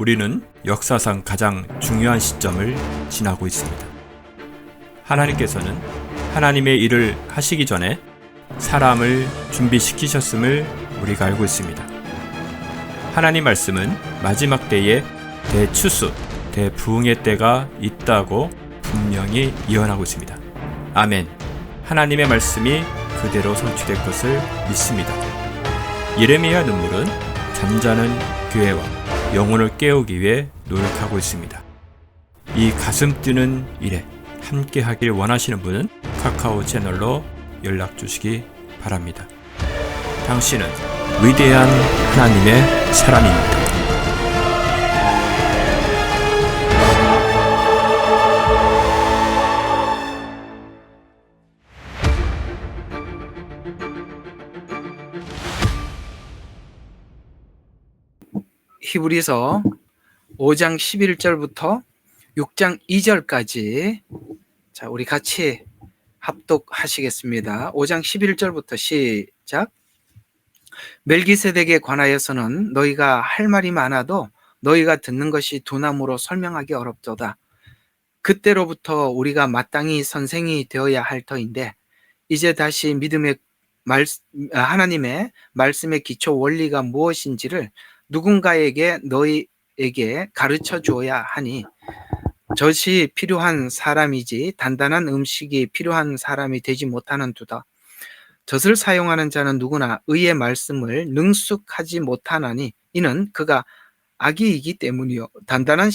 우리는 역사상 가장 중요한 시점을 지나고 있습니다. 하나님께서는 하나님의 일을 하시기 전에 사람을 준비시키셨음을 우리가 알고 있습니다. 하나님 말씀은 마지막 때에 대추수, 대부흥의 때가 있다고 분명히 예언하고 있습니다. 아멘. 하나님의 말씀이 그대로 성취될 것을 믿습니다. 예레미야 눈물은 잠자는 교회와 영혼을 깨우기 위해 노력하고 있습니다. 이 가슴 뛰는 일에 함께 하길 원하시는 분은 카카오 채널로 연락 주시기 바랍니다. 당신은 위대한 하나님의 사람입니다. 히브리서 5장 11절부터 6장 2절까지 자, 우리 같이 합독하시겠습니다. 5장 11절부터 시작. 멜기세덱에 관하여서는 너희가 할 말이 많아도 너희가 듣는 것이 두나무로 설명하기 어렵도다. 그때로부터 우리가 마땅히 선생이 되어야 할 터인데 이제 다시 믿음의 하나님의 말씀의 기초 원리가 무엇인지를 누군가에게 너희에게 가르쳐 주어야 하니 젖이 필요한 사람이지 단단한 음식이 필요한 사람이 되지 못하는 두다. 젖을 사용하는 자는 누구나 의의 말씀을 능숙하지 못하나니 이는 그가 악이이기 때문이요. 단단한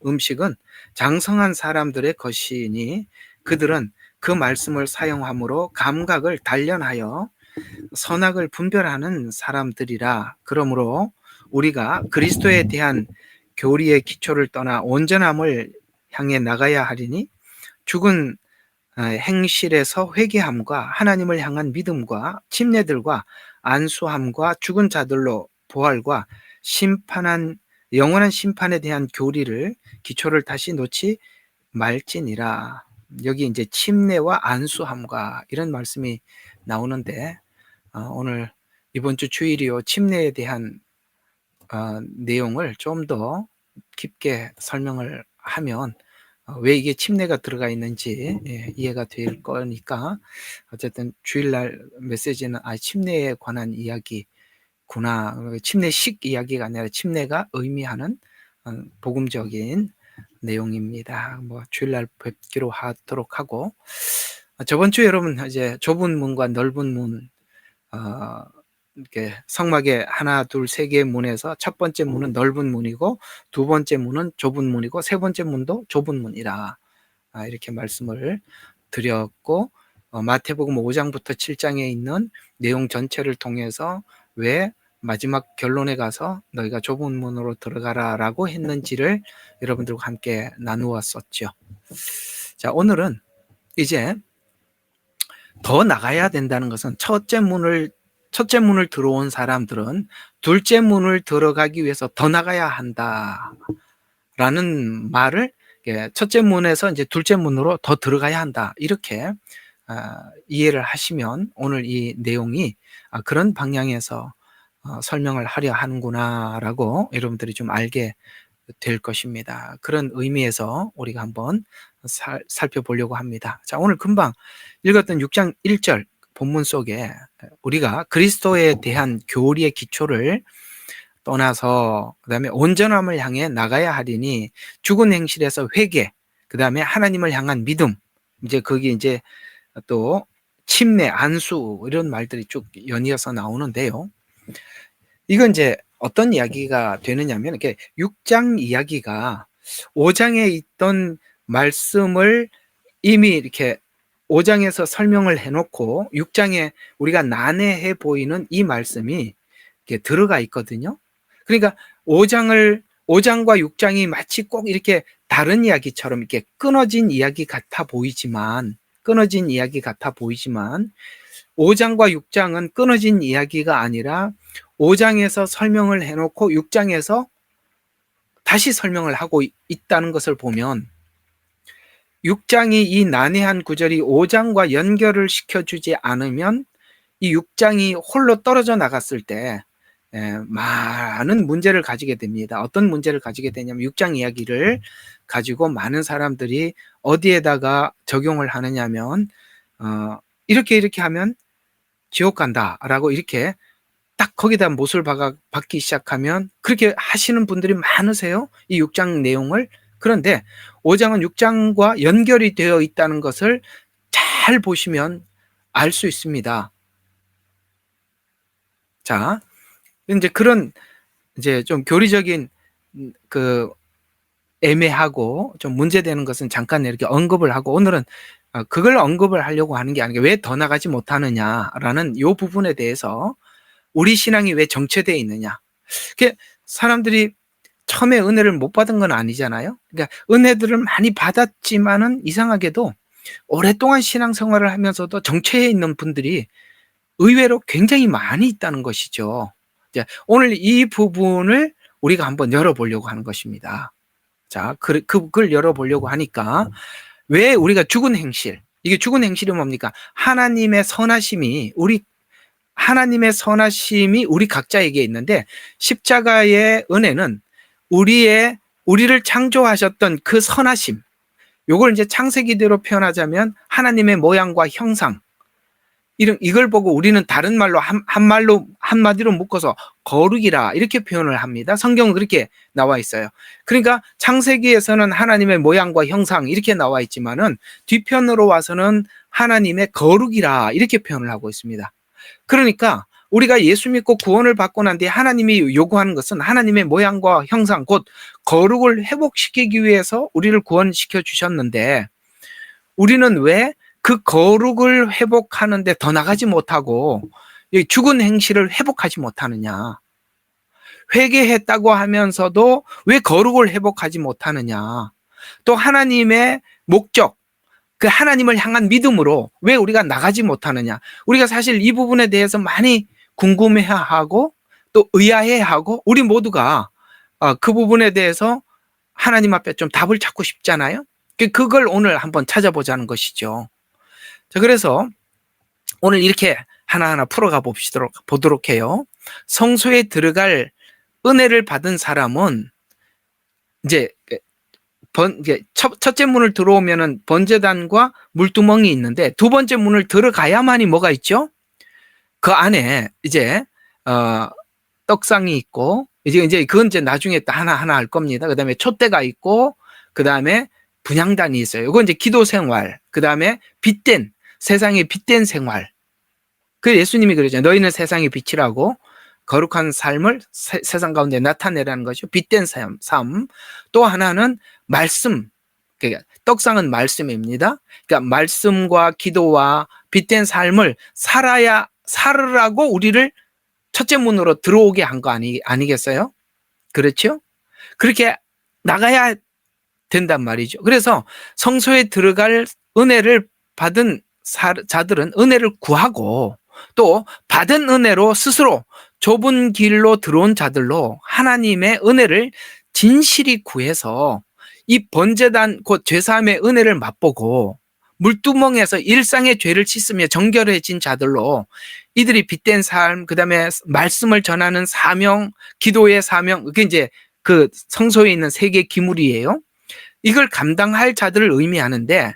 음식은 장성한 사람들의 것이니 그들은 그 말씀을 사용함으로 감각을 단련하여 선악을 분별하는 사람들이라. 그러므로 우리가 그리스도에 대한 교리의 기초를 떠나 온전함을 향해 나가야 하리니 죽은 행실에서 회개함과 하나님을 향한 믿음과 침례들과 안수함과 죽은 자들로 부활과 영원한 심판에 대한 교리를 기초를 다시 놓지 말지니라. 여기 이제 침례와 안수함과 이런 말씀이 나오는데 오늘 이번 주 주일이요 침례에 대한 내용을 좀 더 깊게 설명을 하면 왜 이게 침례가 들어가 있는지 이해가 될 거니까 어쨌든 주일날 메시지는 침례에 관한 이야기구나. 침례식 이야기가 아니라 침례가 의미하는 복음적인 내용입니다. 주일날 뵙기로 하도록 하고 저번 주 여러분 이제 좁은 문과 넓은 문 이렇게 성막에 하나, 둘, 세 개의 문에서 첫 번째 문은 넓은 문이고 두 번째 문은 좁은 문이고 세 번째 문도 좁은 문이라 이렇게 말씀을 드렸고 마태복음 5장부터 7장에 있는 내용 전체를 통해서 왜 마지막 결론에 가서 너희가 좁은 문으로 들어가라 라고 했는지를 여러분들과 함께 나누었었죠. 자, 오늘은 이제 더 나가야 된다는 것은 첫째 문을 들어온 사람들은 둘째 문을 들어가기 위해서 더 나가야 한다라는 말을 첫째 문에서 이제 둘째 문으로 더 들어가야 한다 이렇게 이해를 하시면 오늘 이 내용이 그런 방향에서 설명을 하려 하는구나라고 여러분들이 좀 알게 될 것입니다. 그런 의미에서 우리가 한번 살펴보려고 합니다. 자, 오늘 금방 읽었던 6장 1절 본문 속에 우리가 그리스도에 대한 교리의 기초를 떠나서 그다음에 온전함을 향해 나가야 하리니 죽은 행실에서 회개, 그다음에 하나님을 향한 믿음, 이제 거기 이제 또 침례, 안수 이런 말들이 쭉 연이어서 나오는데요. 이건 이제 어떤 이야기가 되느냐면 이렇게 6장 이야기가 5장에 있던 말씀을 이미 이렇게 5장에서 설명을 해놓고 6장에 우리가 난해해 보이는 이 말씀이 이렇게 들어가 있거든요. 그러니까 5장과 6장이 마치 꼭 이렇게 다른 이야기처럼 이렇게 끊어진 이야기 같아 보이지만 5장과 6장은 끊어진 이야기가 아니라 5장에서 설명을 해놓고 6장에서 다시 설명을 하고 있다는 것을 보면 6장이 이 난해한 구절이 5장과 연결을 시켜주지 않으면 이 6장이 홀로 떨어져 나갔을 때 많은 문제를 가지게 됩니다. 어떤 문제를 가지게 되냐면 6장 이야기를 가지고 많은 사람들이 어디에다가 적용을 하느냐면 이렇게 하면 지옥 간다라고 이렇게 딱 거기다 못을 박기 시작하면 그렇게 하시는 분들이 많으세요. 이 6장 내용을. 그런데 5장은 6장과 연결이 되어 있다는 것을 잘 보시면 알 수 있습니다. 자, 이제 그런 이제 좀 교리적인 그 애매하고 좀 문제되는 것은 잠깐 이렇게 언급을 하고 오늘은 그걸 언급을 하려고 하는 게 아니라 왜 더 나가지 못하느냐라는 이 부분에 대해서 우리 신앙이 왜 정체되어 있느냐. 사람들이 처음에 은혜를 못 받은 건 아니잖아요. 그러니까 은혜들을 많이 받았지만은 이상하게도 오랫동안 신앙생활을 하면서도 정체해 있는 분들이 의외로 굉장히 많이 있다는 것이죠. 오늘 이 부분을 우리가 한번 열어보려고 하는 것입니다. 자, 그걸 열어보려고 하니까 왜 우리가 죽은 행실, 이게 죽은 행실이 뭡니까? 하나님의 선하심이 우리 각자에게 있는데 십자가의 은혜는 우리를 창조하셨던 그 선하심, 요걸 이제 창세기대로 표현하자면 하나님의 모양과 형상, 이걸 보고 우리는 다른 말로 한마디로 묶어서 거룩이라 이렇게 표현을 합니다. 성경은 그렇게 나와 있어요. 그러니까 창세기에서는 하나님의 모양과 형상 이렇게 나와 있지만은 뒤편으로 와서는 하나님의 거룩이라 이렇게 표현을 하고 있습니다. 그러니까 우리가 예수 믿고 구원을 받고 난 뒤에 하나님이 요구하는 것은 하나님의 모양과 형상, 곧 거룩을 회복시키기 위해서 우리를 구원시켜 주셨는데 우리는 왜 그 거룩을 회복하는데 더 나가지 못하고 죽은 행실을 회복하지 못하느냐. 회개했다고 하면서도 왜 거룩을 회복하지 못하느냐. 또 하나님의 목적, 그 하나님을 향한 믿음으로 왜 우리가 나가지 못하느냐. 우리가 사실 이 부분에 대해서 많이 궁금해하고 또 의아해하고 우리 모두가 그 부분에 대해서 하나님 앞에 좀 답을 찾고 싶잖아요. 그걸 오늘 한번 찾아보자는 것이죠. 자, 그래서 오늘 이렇게 하나하나 풀어가 보도록 해요. 성소에 들어갈 은혜를 받은 사람은 이제 첫째 문을 들어오면은 번제단과 물두멍이 있는데 두 번째 문을 들어가야만이 뭐가 있죠? 그 안에 이제 떡상이 있고 이제 그건 이제 나중에 하나하나 할 겁니다. 그다음에 촛대가 있고 그다음에 분향단이 있어요. 이건 이제 기도 생활. 그다음에 세상의 빛된 생활. 그 예수님이 그러죠. 너희는 세상의 빛이라고 거룩한 삶을 세상 가운데 나타내라는 것이죠. 빛된 삶. 또 하나는 말씀. 그러니까 떡상은 말씀입니다. 그러니까 말씀과 기도와 빛된 삶을 살으라고 우리를 첫째 문으로 들어오게 한 거 아니겠어요? 그렇죠? 그렇게 나가야 된단 말이죠. 그래서 성소에 들어갈 은혜를 받은 자들은 은혜를 구하고 또 받은 은혜로 스스로 좁은 길로 들어온 자들로 하나님의 은혜를 진실히 구해서 이 번제단 곧 죄사함의 은혜를 맛보고 물두멍에서 일상의 죄를 씻으며 정결해진 자들로 이들이 빛된 삶, 그다음에 말씀을 전하는 사명, 기도의 사명, 그게 이제 그 성소에 있는 세 개의 기물이에요. 이걸 감당할 자들을 의미하는데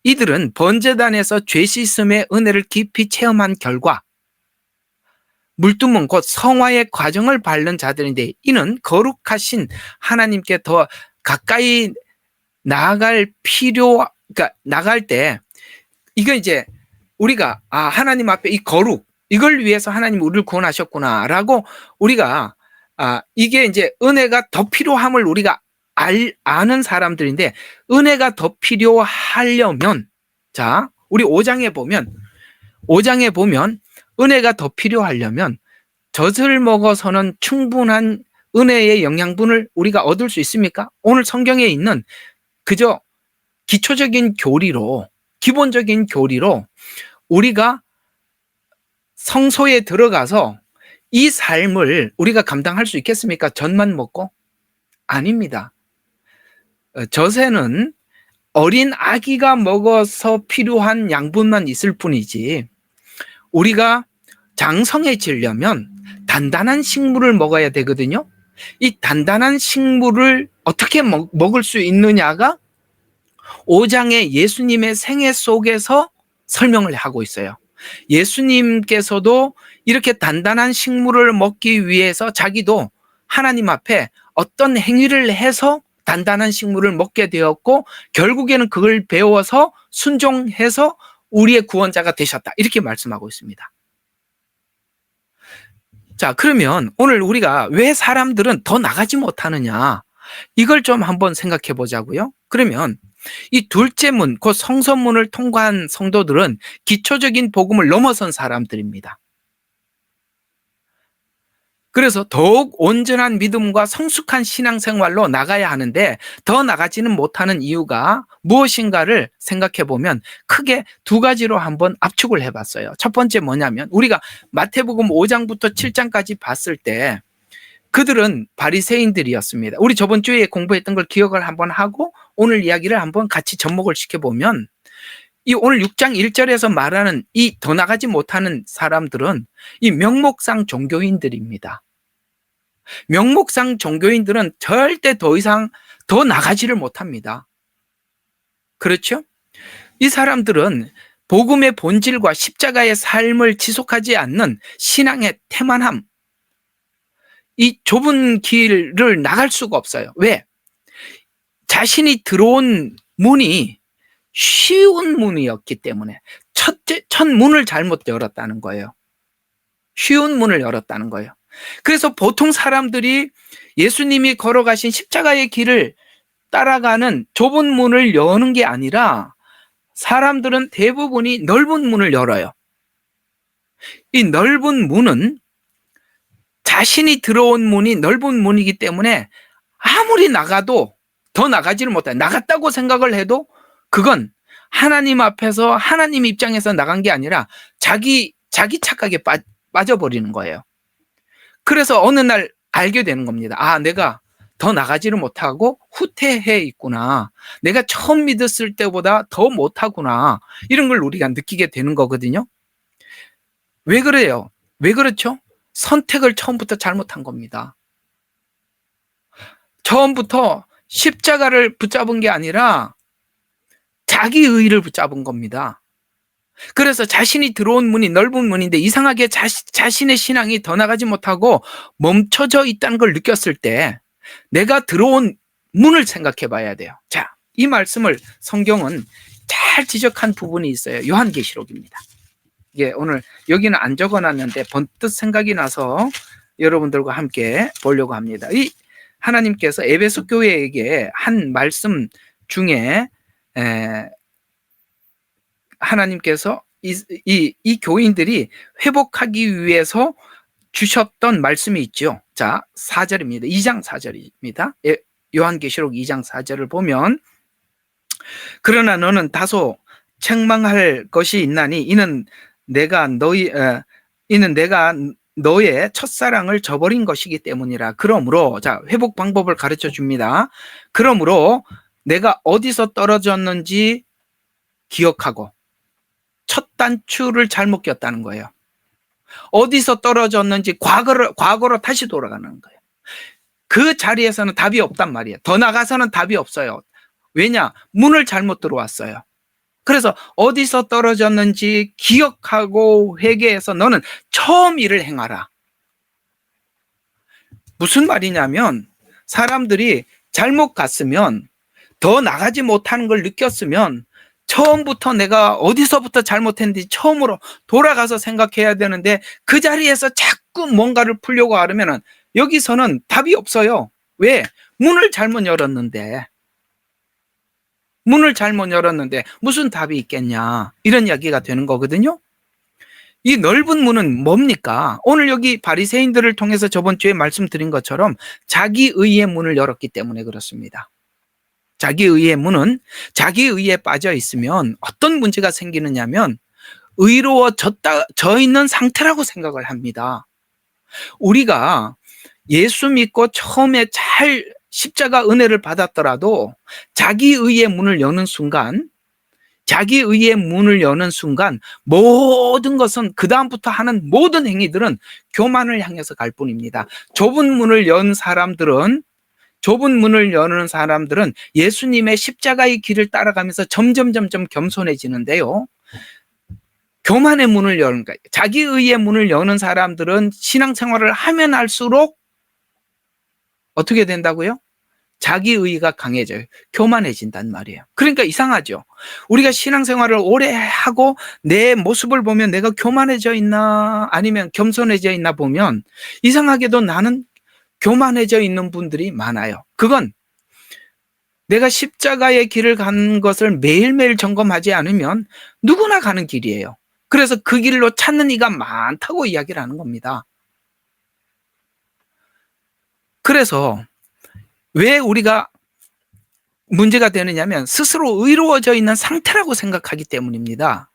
이들은 번제단에서 죄 씻음의 은혜를 깊이 체험한 결과 물두멍 곧 성화의 과정을 밟는 자들인데 이는 거룩하신 하나님께 더 가까이 나아갈 그러니까 나갈 때 이거 이제 우리가 하나님 앞에 이 거룩 이걸 위해서 하나님 우리를 구원하셨구나라고 우리가 이게 이제 은혜가 더 필요함을 우리가 아는 사람들인데 은혜가 더 필요하려면 자 우리 5장에 보면 은혜가 더 필요하려면 젖을 먹어서는 충분한 은혜의 영양분을 우리가 얻을 수 있습니까? 오늘 성경에 있는 그저 기초적인 교리로 기본적인 교리로 우리가 성소에 들어가서 이 삶을 우리가 감당할 수 있겠습니까? 젖만 먹고? 아닙니다. 젖에는 어린 아기가 먹어서 필요한 양분만 있을 뿐이지 우리가 장성해지려면 단단한 식물을 먹어야 되거든요. 이 단단한 식물을 어떻게 먹을 수 있느냐가 5장의 예수님의 생애 속에서 설명을 하고 있어요. 예수님께서도 이렇게 단단한 식물을 먹기 위해서 자기도 하나님 앞에 어떤 행위를 해서 단단한 식물을 먹게 되었고, 결국에는 그걸 배워서 순종해서 우리의 구원자가 되셨다, 이렇게 말씀하고 있습니다. 자, 그러면 오늘 우리가 왜 사람들은 더 나가지 못하느냐, 이걸 좀 한번 생각해 보자고요. 그러면 이 둘째 문, 그 성서문을 통과한 성도들은 기초적인 복음을 넘어선 사람들입니다. 그래서 더욱 온전한 믿음과 성숙한 신앙생활로 나가야 하는데 더 나가지는 못하는 이유가 무엇인가를 생각해 보면 크게 두 가지로 한번 압축을 해봤어요. 첫 번째 뭐냐면, 우리가 마태복음 5장부터 7장까지 봤을 때 그들은 바리새인들이었습니다. 우리 저번 주에 공부했던 걸 기억을 한번 하고 오늘 이야기를 한번 같이 접목을 시켜보면, 이 오늘 6장 1절에서 말하는 이 더 나가지 못하는 사람들은 이 명목상 종교인들입니다. 명목상 종교인들은 절대 더 이상 더 나가지를 못합니다. 그렇죠? 이 사람들은 복음의 본질과 십자가의 삶을 지속하지 않는 신앙의 태만함, 이 좁은 길을 나갈 수가 없어요. 왜? 자신이 들어온 문이 쉬운 문이었기 때문에 첫 문을 잘못 열었다는 거예요. 쉬운 문을 열었다는 거예요. 그래서 보통 사람들이 예수님이 걸어가신 십자가의 길을 따라가는 좁은 문을 여는 게 아니라 사람들은 대부분이 넓은 문을 열어요. 이 넓은 문은 자신이 들어온 문이 넓은 문이기 때문에 아무리 나가도 더 나가지를 못해요. 나갔다고 생각을 해도 그건 하나님 앞에서 하나님 입장에서 나간 게 아니라 자기 착각에 빠져버리는 거예요. 그래서 어느 날 알게 되는 겁니다. 아, 내가 더 나가지를 못하고 후퇴해 있구나. 내가 처음 믿었을 때보다 더 못하구나. 이런 걸 우리가 느끼게 되는 거거든요. 왜 그래요? 왜 그렇죠? 선택을 처음부터 잘못한 겁니다. 처음부터 십자가를 붙잡은 게 아니라 자기 의의를 붙잡은 겁니다. 그래서 자신이 들어온 문이 넓은 문인데 이상하게 자신의 신앙이 더 나가지 못하고 멈춰져 있다는 걸 느꼈을 때 내가 들어온 문을 생각해 봐야 돼요. 자, 이 말씀을 성경은 잘 지적한 부분이 있어요. 요한계시록입니다. 이게 오늘 여기는 안 적어놨는데 번뜩 생각이 나서 여러분들과 함께 보려고 합니다. 이 하나님께서 에베소 교회에게 한 말씀 중에 하나님께서 이 교인들이 회복하기 위해서 주셨던 말씀이 있죠. 자, 4절입니다. 2장 4절입니다. 요한계시록 2장 4절을 보면, 그러나 너는 다소 책망할 것이 있나니 이는 내가 너의 첫사랑을 저버린 것이기 때문이라. 그러므로, 자, 회복 방법을 가르쳐 줍니다. 그러므로 내가 어디서 떨어졌는지 기억하고, 첫 단추를 잘못 꼈다는 거예요. 어디서 떨어졌는지 과거로 다시 돌아가는 거예요. 그 자리에서는 답이 없단 말이에요. 더 나가서는 답이 없어요. 왜냐? 문을 잘못 들어왔어요. 그래서 어디서 떨어졌는지 기억하고 회개해서 너는 처음 일을 행하라. 무슨 말이냐면, 사람들이 잘못 갔으면, 더 나가지 못하는 걸 느꼈으면 처음부터 내가 어디서부터 잘못했는지 처음으로 돌아가서 생각해야 되는데, 그 자리에서 자꾸 뭔가를 풀려고 하려면 여기서는 답이 없어요. 왜? 문을 잘못 열었는데 무슨 답이 있겠냐, 이런 이야기가 되는 거거든요. 이 넓은 문은 뭡니까? 오늘 여기 바리새인들을 통해서 저번 주에 말씀드린 것처럼 자기 의의 문을 열었기 때문에 그렇습니다. 자기 의의 문은 자기 의에 빠져 있으면 어떤 문제가 생기느냐면 의로워져 있는 상태라고 생각을 합니다. 우리가 예수 믿고 처음에 잘 십자가 은혜를 받았더라도 자기 의의 문을 여는 순간 자기의의 문을 여는 순간 모든 것은 그다음부터 하는 모든 행위들은 교만을 향해서 갈 뿐입니다. 좁은 문을 여는 사람들은 예수님의 십자가의 길을 따라가면서 점점 겸손해지는데요. 교만의 문을 여는 거예요. 자기의의 문을 여는 사람들은 신앙생활을 하면 할수록 어떻게 된다고요? 자기의가 강해져요. 교만해진단 말이에요. 그러니까 이상하죠. 우리가 신앙생활을 오래 하고 내 모습을 보면 내가 교만해져 있나 아니면 겸손해져 있나 보면 이상하게도 나는 교만해져 있는 분들이 많아요. 그건 내가 십자가의 길을 가는 것을 매일매일 점검하지 않으면 누구나 가는 길이에요. 그래서 그 길로 찾는 이가 많다고 이야기를 하는 겁니다. 그래서 왜 우리가 문제가 되느냐면 스스로 의로워져 있는 상태라고 생각하기 때문입니다.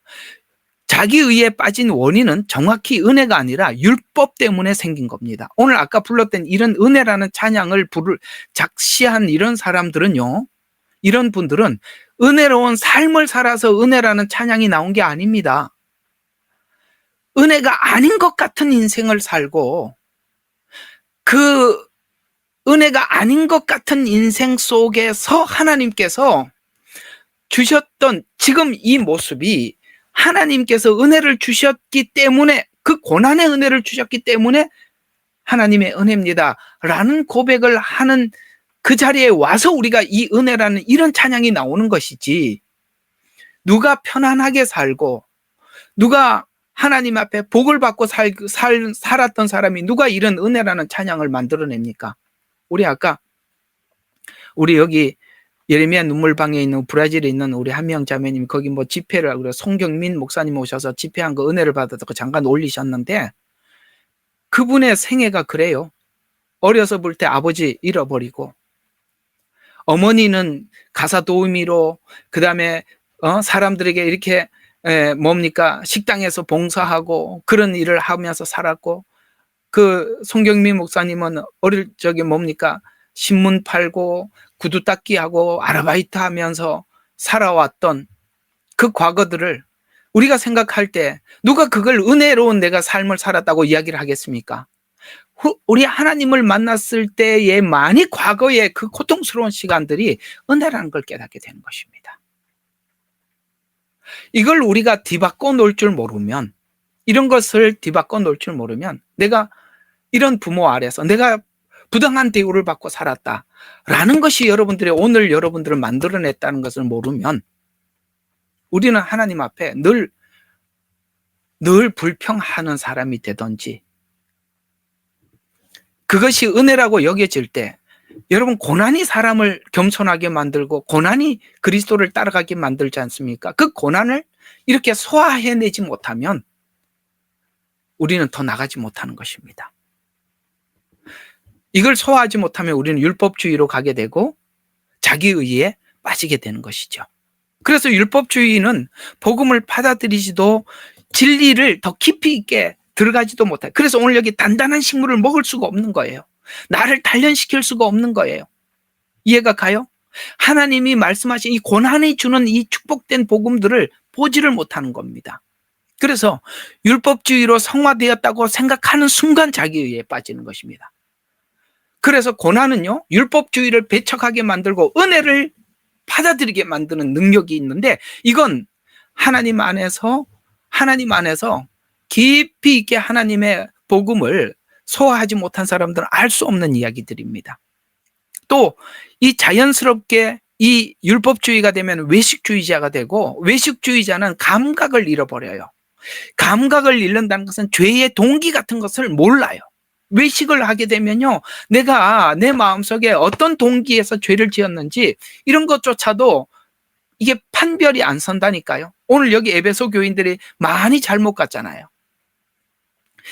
자기의에 빠진 원인은 정확히 은혜가 아니라 율법 때문에 생긴 겁니다. 오늘 아까 불렀던 이런 은혜라는 찬양을 작시한 이런 사람들은요, 이런 분들은 은혜로운 삶을 살아서 은혜라는 찬양이 나온 게 아닙니다. 은혜가 아닌 것 같은 인생을 살고 그 은혜가 아닌 것 같은 인생 속에서 하나님께서 주셨던 지금 이 모습이 하나님께서 은혜를 주셨기 때문에, 그 고난의 은혜를 주셨기 때문에 하나님의 은혜입니다 라는 고백을 하는 그 자리에 와서 우리가 이 은혜라는 이런 찬양이 나오는 것이지, 누가 편안하게 살고 누가 하나님 앞에 복을 받고 살았던 사람이 누가 이런 은혜라는 찬양을 만들어냅니까? 우리 여기 예레미야 눈물방에 있는 브라질에 있는 우리 한명 자매님, 거기 뭐 집회를 하고 송경민 목사님 오셔서 집회한 거 은혜를 받았다고 잠깐 올리셨는데, 그분의 생애가 그래요. 어려서 볼 때 아버지 잃어버리고, 어머니는 가사 도우미로, 그 다음에 사람들에게 이렇게 식당에서 봉사하고 그런 일을 하면서 살았고, 그 송경민 목사님은 어릴 적에 신문 팔고 구두 닦기 하고 아르바이트 하면서 살아왔던 그 과거들을 우리가 생각할 때 누가 그걸 은혜로운 내가 삶을 살았다고 이야기를 하겠습니까? 우리 하나님을 만났을 때의 많이 과거의 그 고통스러운 시간들이 은혜라는 걸 깨닫게 되는 것입니다. 이걸 우리가 뒤바꿔 놓을 줄 모르면, 이런 것을 뒤바꿔 놓을 줄 모르면, 내가 이런 부모 아래서 내가 부당한 대우를 받고 살았다라는 것이 오늘 여러분들을 만들어냈다는 것을 모르면 우리는 하나님 앞에 늘 불평하는 사람이 되든지, 그것이 은혜라고 여겨질 때, 여러분, 고난이 사람을 겸손하게 만들고 고난이 그리스도를 따라가게 만들지 않습니까? 그 고난을 이렇게 소화해내지 못하면 우리는 더 나가지 못하는 것입니다. 이걸 소화하지 못하면 우리는 율법주의로 가게 되고 자기의에 빠지게 되는 것이죠. 그래서 율법주의는 복음을 받아들이지도 진리를 더 깊이 있게 들어가지도 못해요. 그래서 오늘 여기 단단한 식물을 먹을 수가 없는 거예요. 나를 단련시킬 수가 없는 거예요. 이해가 가요? 하나님이 말씀하신 이 고난이 주는 이 축복된 복음들을 보지를 못하는 겁니다. 그래서 율법주의로 성화되었다고 생각하는 순간 자기의에 빠지는 것입니다. 그래서 고난은요, 율법주의를 배척하게 만들고 은혜를 받아들이게 만드는 능력이 있는데, 이건 하나님 안에서 깊이 있게 하나님의 복음을 소화하지 못한 사람들은 알 수 없는 이야기들입니다. 또 이 자연스럽게 이 율법주의가 되면 외식주의자가 되고, 외식주의자는 감각을 잃어버려요. 감각을 잃는다는 것은 죄의 동기 같은 것을 몰라요. 외식을 하게 되면요, 내가 내 마음속에 어떤 동기에서 죄를 지었는지 이런 것조차도 이게 판별이 안 선다니까요. 오늘 여기 에베소 교인들이 많이 잘못 갔잖아요.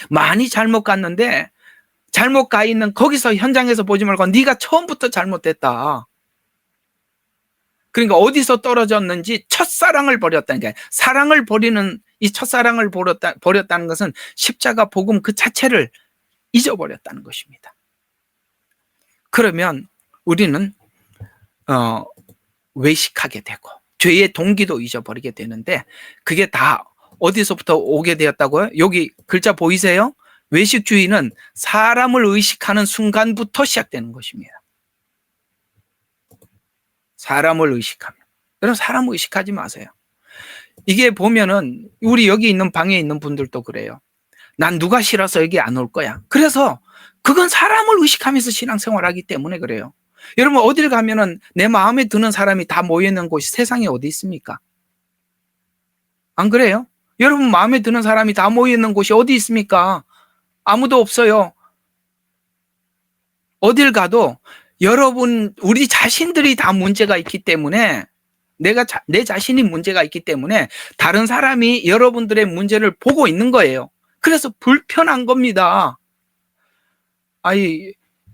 많이 잘못 갔는데, 잘못 가 있는 거기서 현장에서 보지 말고 네가 처음부터 잘못됐다. 그러니까 어디서 떨어졌는지 첫사랑을 버렸다는 게, 사랑을 버리는, 이 첫사랑을 버렸다는 것은 십자가 복음 그 자체를 잊어버렸다는 것입니다. 그러면 우리는 외식하게 되고 죄의 동기도 잊어버리게 되는데 그게 다 어디서부터 오게 되었다고요? 여기 글자 보이세요? 외식주의는 사람을 의식하는 순간부터 시작되는 것입니다. 사람을 의식하면. 여러분 사람을 의식하지 마세요. 이게 보면은 우리 여기 있는 방에 있는 분들도 그래요. 난 누가 싫어서 여기 안 올 거야. 그래서 그건 사람을 의식하면서 신앙생활하기 때문에 그래요. 여러분 어딜 가면은 내 마음에 드는 사람이 다 모여있는 곳이 세상에 어디 있습니까? 안 그래요? 여러분 마음에 드는 사람이 다 모여있는 곳이 어디 있습니까? 아무도 없어요. 어딜 가도 여러분 우리 자신들이 다 문제가 있기 때문에 내 자신이 문제가 있기 때문에 다른 사람이 여러분들의 문제를 보고 있는 거예요. 그래서 불편한 겁니다.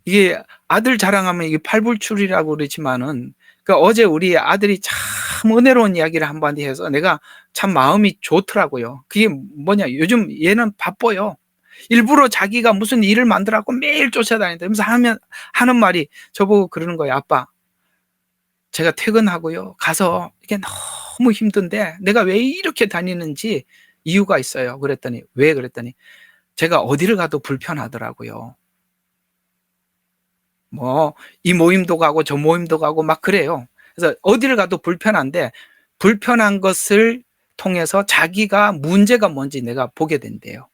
이게 아들 자랑하면 이게 팔불출이라고 그러지만은 그러니까 어제 우리 아들이 참 은혜로운 이야기를 한마디 해서 내가 참 마음이 좋더라고요. 그게 뭐냐, 요즘 얘는 바빠요. 일부러 자기가 무슨 일을 만들어갖고 매일 쫓아다니면서 하는 말이 저보고 그러는 거예요. 아빠, 제가 퇴근하고요 가서 이게 너무 힘든데 내가 왜 이렇게 다니는지 이유가 있어요. 그랬더니 왜? 그랬더니 제가 어디를 가도 불편하더라고요. 뭐 이 모임도 가고 저 모임도 가고 막 그래요. 그래서 어디를 가도 불편한데 불편한 것을 통해서 자기가 문제가 뭔지 내가 보게 된대요.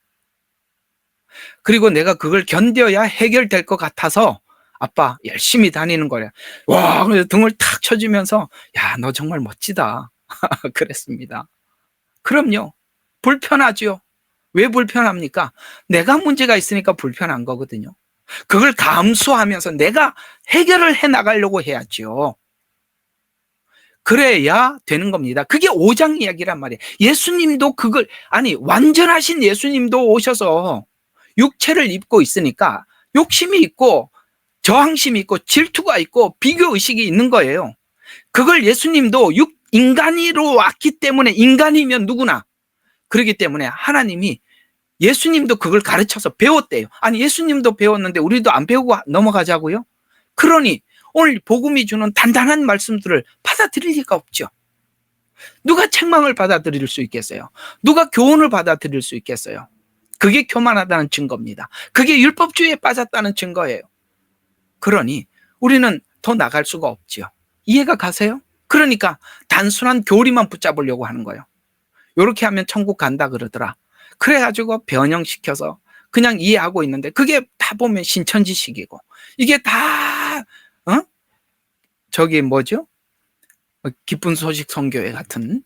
그리고 내가 그걸 견뎌야 해결될 것 같아서 아빠 열심히 다니는 거래. 와, 그래서 등을 탁 쳐주면서 야, 너 정말 멋지다. 그랬습니다. 그럼요. 불편하죠. 왜 불편합니까? 내가 문제가 있으니까 불편한 거거든요. 그걸 감수하면서 내가 해결을 해 나가려고 해야죠. 그래야 되는 겁니다. 그게 5장 이야기란 말이에요. 예수님도 완전하신 예수님도 오셔서 육체를 입고 있으니까 욕심이 있고 저항심이 있고 질투가 있고 비교의식이 있는 거예요. 그걸 예수님도 인간으로 왔기 때문에, 인간이면 누구나 그렇기 때문에 하나님이 예수님도 그걸 가르쳐서 배웠대요. 아니 예수님도 배웠는데 우리도 안 배우고 넘어가자고요? 그러니 오늘 복음이 주는 단단한 말씀들을 받아들일 리가 없죠. 누가 책망을 받아들일 수 있겠어요? 누가 교훈을 받아들일 수 있겠어요? 그게 교만하다는 증거입니다. 그게 율법주의에 빠졌다는 증거예요. 그러니 우리는 더 나갈 수가 없죠. 이해가 가세요? 그러니까 단순한 교리만 붙잡으려고 하는 거예요. 이렇게 하면 천국 간다 그러더라. 그래가지고 변형시켜서 그냥 이해하고 있는데 그게 다 보면 신천지식이고 이게 다 저기 뭐죠? 기쁜 소식 선교회 같은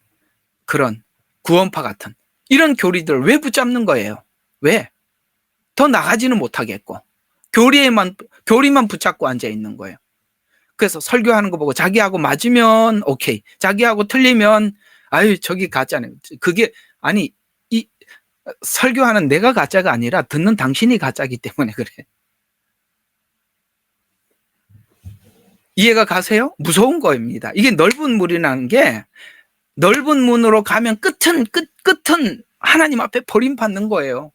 그런 구원파 같은 이런 교리들 왜 붙잡는 거예요? 왜? 더 나가지는 못하겠고 교리만 붙잡고 앉아 있는 거예요. 그래서 설교하는 거 보고 자기하고 맞으면 오케이, 자기하고 틀리면 아유 저기 가짜네. 그게 아니 이 설교하는 내가 가짜가 아니라 듣는 당신이 가짜이기 때문에 그래. 이해가 가세요? 무서운 거입니다. 이게 넓은 물이라는 게 넓은 문으로 가면 끝은 하나님 앞에 버림받는 거예요.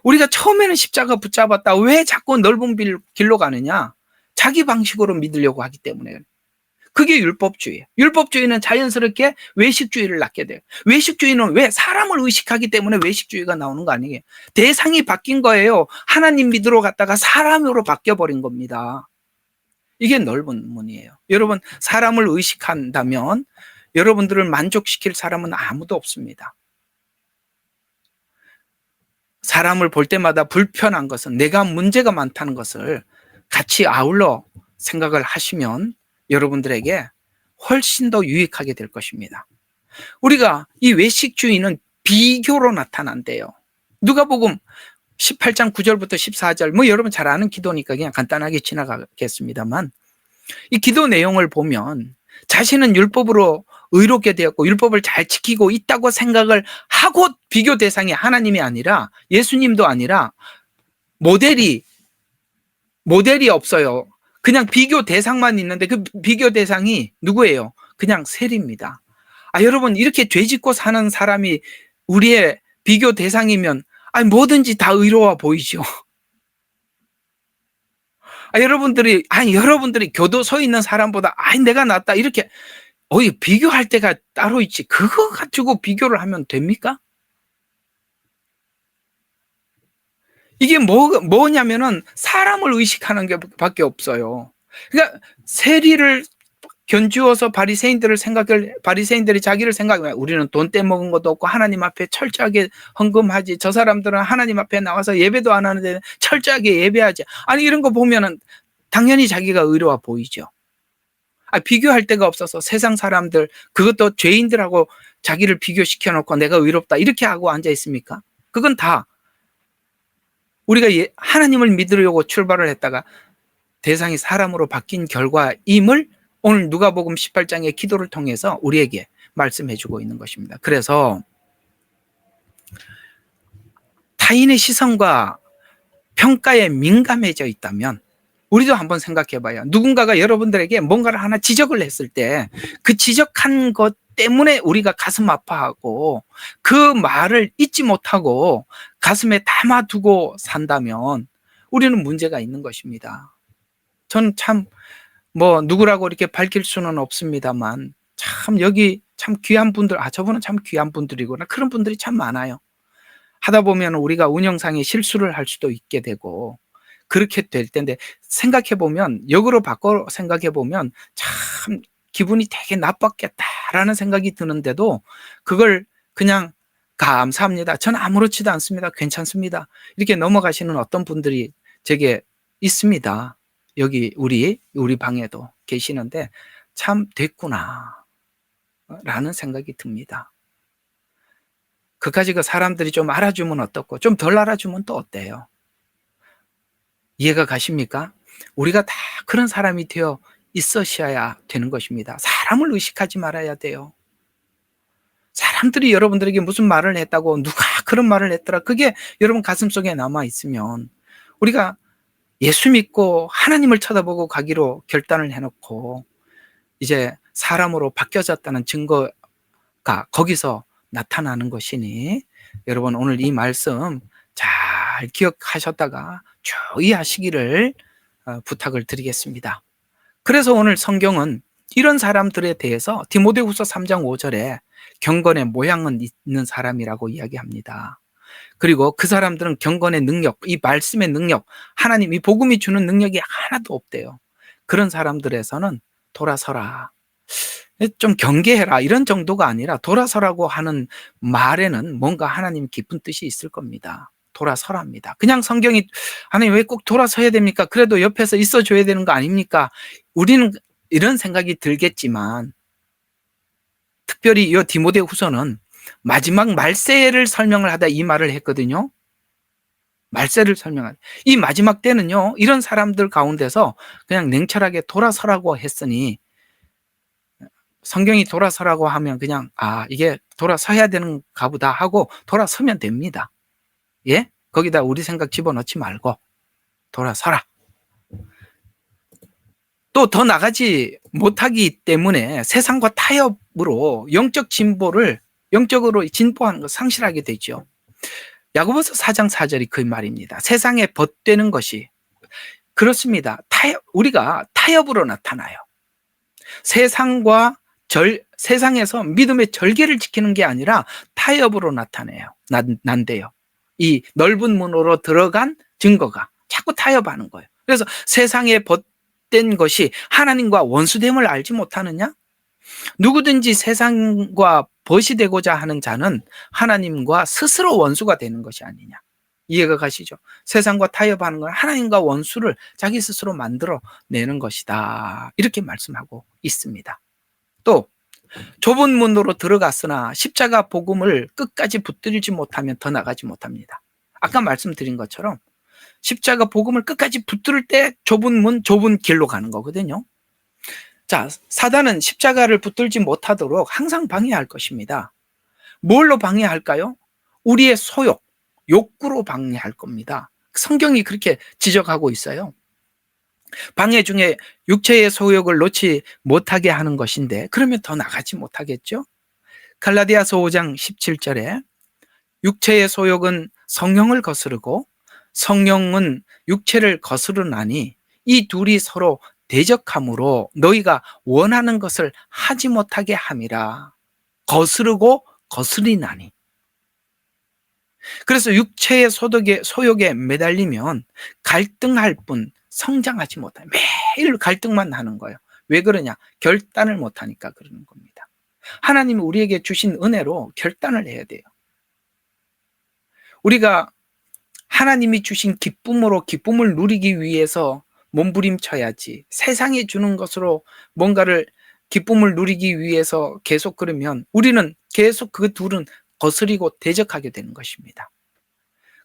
우리가 처음에는 십자가 붙잡았다. 왜 자꾸 넓은 길로 가느냐? 자기 방식으로 믿으려고 하기 때문에. 그게 율법주의예요. 율법주의는 자연스럽게 외식주의를 낳게 돼요. 외식주의는 왜? 사람을 의식하기 때문에 외식주의가 나오는 거 아니에요. 대상이 바뀐 거예요. 하나님 믿으러 갔다가 사람으로 바뀌어버린 겁니다. 이게 넓은 문이에요. 여러분 사람을 의식한다면 여러분들을 만족시킬 사람은 아무도 없습니다. 사람을 볼 때마다 불편한 것은 내가 문제가 많다는 것을 같이 아울러 생각을 하시면 여러분들에게 훨씬 더 유익하게 될 것입니다. 우리가 이 외식주의는 비교로 나타난대요. 누가복음 18장 9절부터 14절 뭐 여러분 잘 아는 기도니까 그냥 간단하게 지나가겠습니다만 이 기도 내용을 보면 자신은 율법으로 의롭게 되었고 율법을 잘 지키고 있다고 생각을 하고 비교 대상이 하나님이 아니라 예수님도 아니라 모델이 없어요. 그냥 비교 대상만 있는데 그 비교 대상이 누구예요? 그냥 세리입니다. 여러분 이렇게 죄짓고 사는 사람이 우리의 비교 대상이면 뭐든지 다 의로워 보이죠. 여러분들이 교도소에 있는 사람보다 내가 낫다 이렇게 비교할 때가 따로 있지. 그거 가지고 비교를 하면 됩니까? 이게 뭐냐면은 사람을 의식하는 게 밖에 없어요. 그러니까 세리를 견주어서 바리새인들이 자기를 생각해. 우리는 돈 떼먹은 것도 없고 하나님 앞에 철저하게 헌금하지. 저 사람들은 하나님 앞에 나와서 예배도 안 하는데 철저하게 예배하지. 아니, 이런 거 보면은 당연히 자기가 의로워 보이죠. 비교할 데가 없어서 세상 사람들, 그것도 죄인들하고 자기를 비교시켜 놓고 내가 의롭다 이렇게 하고 앉아 있습니까? 그건 다 우리가 하나님을 믿으려고 출발을 했다가 대상이 사람으로 바뀐 결과임을 오늘 누가복음 18장의 기도를 통해서 우리에게 말씀해 주고 있는 것입니다. 그래서 타인의 시선과 평가에 민감해져 있다면 우리도 한번 생각해 봐요. 누군가가 여러분들에게 뭔가를 하나 지적을 했을 때 그 지적한 것 때문에 우리가 가슴 아파하고 그 말을 잊지 못하고 가슴에 담아두고 산다면 우리는 문제가 있는 것입니다. 저는 참 누구라고 이렇게 밝힐 수는 없습니다만 참 여기 참 귀한 분들, 저분은 참 귀한 분들이구나. 그런 분들이 참 많아요. 하다 보면 우리가 운영상에 실수를 할 수도 있게 되고 그렇게 될 텐데 생각해보면 역으로 바꿔 생각해보면 참 기분이 되게 나빴겠다라는 생각이 드는데도 그걸 그냥 감사합니다. 저는 아무렇지도 않습니다. 괜찮습니다. 이렇게 넘어가시는 어떤 분들이 제게 있습니다. 여기 우리 방에도 계시는데 참 됐구나 라는 생각이 듭니다. 그까지 그 사람들이 좀 알아주면 어떻고 좀 덜 알아주면 또 어때요? 이해가 가십니까? 우리가 다 그런 사람이 되어 있으셔야 되는 것입니다. 사람을 의식하지 말아야 돼요. 사람들이 여러분들에게 무슨 말을 했다고 누가 그런 말을 했더라. 그게 여러분 가슴속에 남아 있으면 우리가 예수 믿고 하나님을 쳐다보고 가기로 결단을 해놓고 이제 사람으로 바뀌어졌다는 증거가 거기서 나타나는 것이니 여러분 오늘 이 말씀 잘 기억하셨다가 주의하시기를 부탁을 드리겠습니다. 그래서 오늘 성경은 이런 사람들에 대해서 디모데후서 3장 5절에 경건의 모양은 있는 사람이라고 이야기합니다. 그리고 그 사람들은 경건의 능력, 이 말씀의 능력, 하나님 이 복음이 주는 능력이 하나도 없대요. 그런 사람들에서는 돌아서라. 좀 경계해라 이런 정도가 아니라 돌아서라고 하는 말에는 뭔가 하나님 깊은 뜻이 있을 겁니다. 돌아서랍니다. 그냥 성경이 하나님 왜 꼭 돌아서야 됩니까? 그래도 옆에서 있어줘야 되는 거 아닙니까? 우리는 이런 생각이 들겠지만 특별히 이 디모데후서는 마지막 말세를 설명을 하다 이 말을 했거든요. 말세를 설명하다. 이 마지막 때는요. 이런 사람들 가운데서 그냥 냉철하게 돌아서라고 했으니 성경이 돌아서라고 하면 그냥 이게 돌아서야 되는가 보다 하고 돌아서면 됩니다. 예? 거기다 우리 생각 집어넣지 말고 돌아서라. 또 더 나가지 못하기 때문에 세상과 타협으로 영적으로 진보하는 걸 상실하게 되죠. 야고보서 4장 4절이 그 말입니다. 세상에 벗되는 것이 그렇습니다. 우리가 타협으로 나타나요. 세상에서 믿음의 절개를 지키는 게 아니라 타협으로 나타내요. 난데요. 이 넓은 문으로 들어간 증거가 자꾸 타협하는 거예요. 그래서 세상에 벗된 것이 하나님과 원수됨을 알지 못하느냐? 누구든지 세상과 벗이 되고자 하는 자는 하나님과 스스로 원수가 되는 것이 아니냐. 이해가 가시죠? 세상과 타협하는 건 하나님과 원수를 자기 스스로 만들어내는 것이다. 이렇게 말씀하고 있습니다. 또 좁은 문으로 들어갔으나 십자가 복음을 끝까지 붙들지 못하면 더 나가지 못합니다. 아까 말씀드린 것처럼 십자가 복음을 끝까지 붙들 때 좁은 문, 좁은 길로 가는 거거든요. 자, 사단은 십자가를 붙들지 못하도록 항상 방해할 것입니다. 뭘로 방해할까요? 우리의 소욕, 욕구로 방해할 겁니다. 성경이 그렇게 지적하고 있어요. 방해 중에 육체의 소욕을 놓지 못하게 하는 것인데 그러면 더 나가지 못하겠죠? 갈라디아서 5장 17절에 육체의 소욕은 성령을 거스르고 성령은 육체를 거스르나니 이 둘이 서로 대적함으로 너희가 원하는 것을 하지 못하게 함이라. 거스르고 거스리나니. 그래서 육체의 소욕에 매달리면 갈등할 뿐 성장하지 못해. 매일 갈등만 하는 거예요. 왜 그러냐? 결단을 못하니까 그러는 겁니다. 하나님이 우리에게 주신 은혜로 결단을 해야 돼요. 우리가 하나님이 주신 기쁨으로 기쁨을 누리기 위해서 몸부림쳐야지, 세상에 주는 것으로 뭔가를 기쁨을 누리기 위해서 계속 그러면 우리는 계속 그 둘은 거스리고 대적하게 되는 것입니다.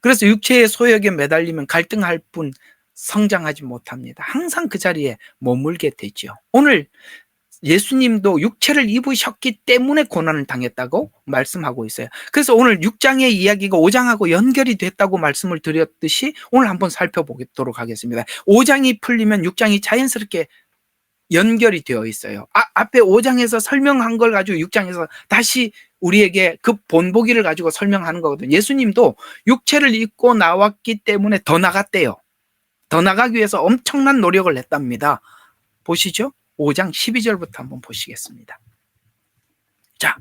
그래서 육체의 소욕에 매달리면 갈등할 뿐 성장하지 못합니다. 항상 그 자리에 머물게 되죠. 오늘 예수님도 육체를 입으셨기 때문에 고난을 당했다고 말씀하고 있어요. 그래서 오늘 6장의 이야기가 5장하고 연결이 됐다고 말씀을 드렸듯이 오늘 한번 살펴보도록 하겠습니다. 5장이 풀리면 6장이 자연스럽게 연결이 되어 있어요. 앞에 5장에서 설명한 걸 가지고 6장에서 다시 우리에게 그 본보기를 가지고 설명하는 거거든요. 예수님도 육체를 입고 나왔기 때문에 더 나갔대요. 더 나가기 위해서 엄청난 노력을 했답니다. 보시죠. 5장 12절부터 한번 보시겠습니다. 자,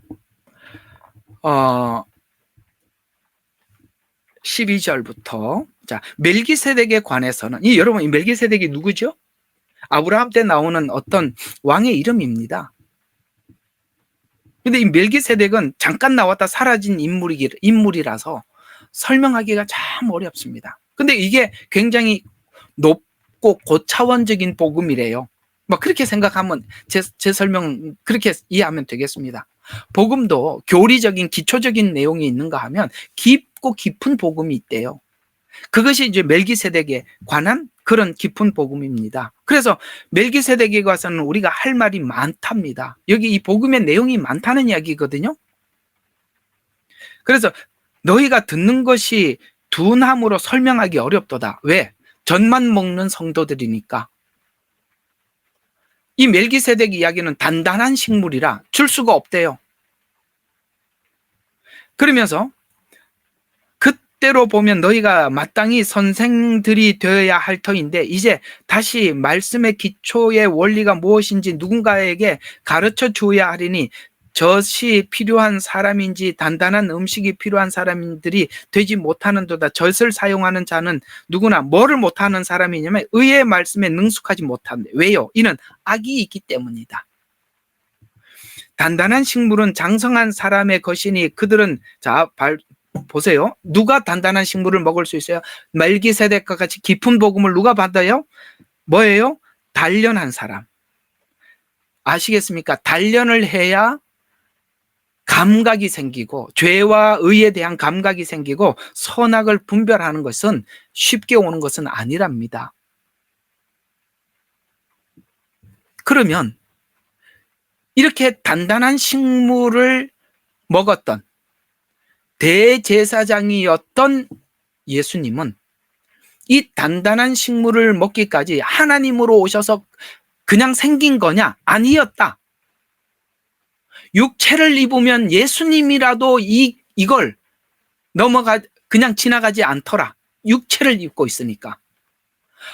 12절부터 자, 멜기세덱에 관해서는 여러분 이 멜기세덱이 누구죠? 아브라함 때 나오는 어떤 왕의 이름입니다. 근데 이 멜기세덱은 잠깐 나왔다 사라진 인물이라서 설명하기가 참 어렵습니다. 근데 이게 굉장히 높고 고차원적인 복음이래요. 뭐 그렇게 생각하면 제 설명 그렇게 이해하면 되겠습니다. 복음도 교리적인 기초적인 내용이 있는가 하면 깊고 깊은 복음이 있대요. 그것이 이제 멜기세덱에 관한 그런 깊은 복음입니다. 그래서 멜기세덱에 관해서는 우리가 할 말이 많답니다. 여기 이 복음의 내용이 많다는 이야기거든요. 그래서 너희가 듣는 것이 둔함으로 설명하기 어렵도다. 왜? 젖만 먹는 성도들이니까. 이 멜기세덱 이야기는 단단한 식물이라 줄 수가 없대요. 그러면서 그때로 보면 너희가 마땅히 선생들이 되어야 할 터인데 이제 다시 말씀의 기초의 원리가 무엇인지 누군가에게 가르쳐 주어야 하리니 젖이 필요한 사람인지 단단한 음식이 필요한 사람들이 되지 못하는도다. 젖을 사용하는 자는 누구나 뭐를 못하는 사람이냐면 의의 말씀에 능숙하지 못한다. 왜요? 이는 악이 있기 때문이다. 단단한 식물은 장성한 사람의 것이니 그들은 보세요. 누가 단단한 식물을 먹을 수 있어요? 멜기세덱과 같이 깊은 복음을 누가 받아요? 뭐예요? 단련한 사람. 아시겠습니까? 단련을 해야 감각이 생기고 죄와 의에 대한 감각이 생기고 선악을 분별하는 것은 쉽게 오는 것은 아니랍니다. 그러면 이렇게 단단한 식물을 먹었던 대제사장이었던 예수님은 이 단단한 식물을 먹기까지 하나님으로 오셔서 그냥 생긴 거냐? 아니었다. 육체를 입으면 예수님이라도 이걸 그냥 지나가지 않더라. 육체를 입고 있으니까.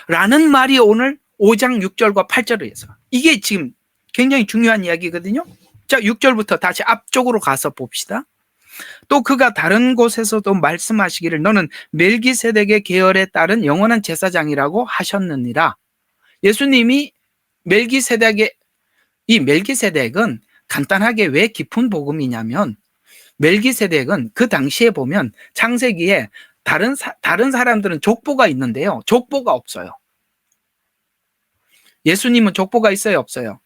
라는 말이 오늘 5장 6절과 8절에서 이게 지금 굉장히 중요한 이야기거든요. 자, 6절부터 다시 앞쪽으로 가서 봅시다. 또 그가 다른 곳에서도 말씀하시기를 너는 멜기세덱의 계열에 따른 영원한 제사장이라고 하셨느니라. 예수님이 이 멜기세덱은 간단하게 왜 깊은 복음이냐면 멜기세덱은 그 당시에 보면 창세기에 다른 사람들은 족보가 있는데요. 족보가 없어요. 예수님은 족보가 있어요, 없어요?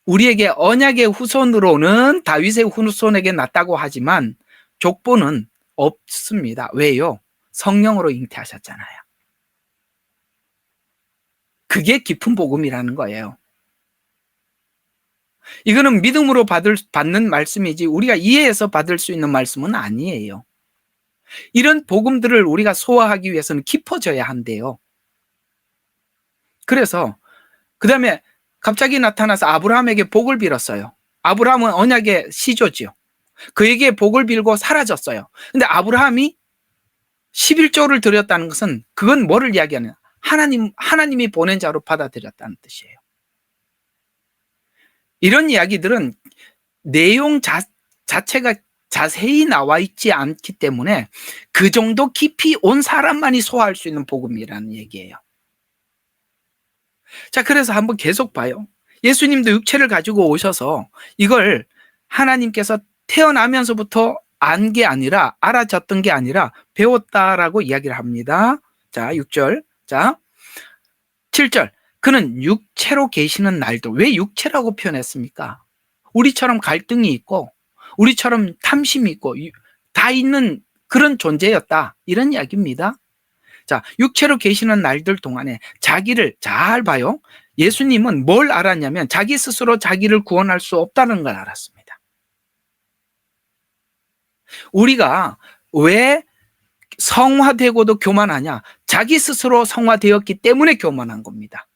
우리에게 언약의 후손으로는 다윗의 후손에게 났다고 하지만 족보는 없습니다. 왜요? 성령으로 잉태하셨잖아요. 그게 깊은 복음이라는 거예요. 이거는 믿음으로 받는 말씀이지 우리가 이해해서 받을 수 있는 말씀은 아니에요. 이런 복음들을 우리가 소화하기 위해서는 깊어져야 한대요. 그래서 그 다음에 갑자기 나타나서 아브라함에게 복을 빌었어요. 아브라함은 언약의 시조지요. 그에게 복을 빌고 사라졌어요. 근데 아브라함이 11조를 드렸다는 것은 그건 뭐를 이야기하느냐? 하나님이 보낸 자로 받아들였다는 뜻이에요. 이런 이야기들은 내용 자체가 자세히 나와 있지 않기 때문에 그 정도 깊이 온 사람만이 소화할 수 있는 복음이라는 얘기예요. 자, 그래서 한번 계속 봐요. 예수님도 육체를 가지고 오셔서 이걸 하나님께서 태어나면서부터 안 게 아니라, 알아졌던 게 아니라 배웠다라고 이야기를 합니다. 자, 6절. 자, 7절. 그는 육체로 계시는 날도. 왜 육체라고 표현했습니까? 우리처럼 갈등이 있고 우리처럼 탐심이 있고 다 있는 그런 존재였다, 이런 이야기입니다. 자, 육체로 계시는 날들 동안에 자기를, 잘 봐요, 예수님은 뭘 알았냐면 자기 스스로 자기를 구원할 수 없다는 걸 알았습니다. 우리가 왜 성화되고도 교만하냐? 자기 스스로 성화되었기 때문에 교만한 겁니다.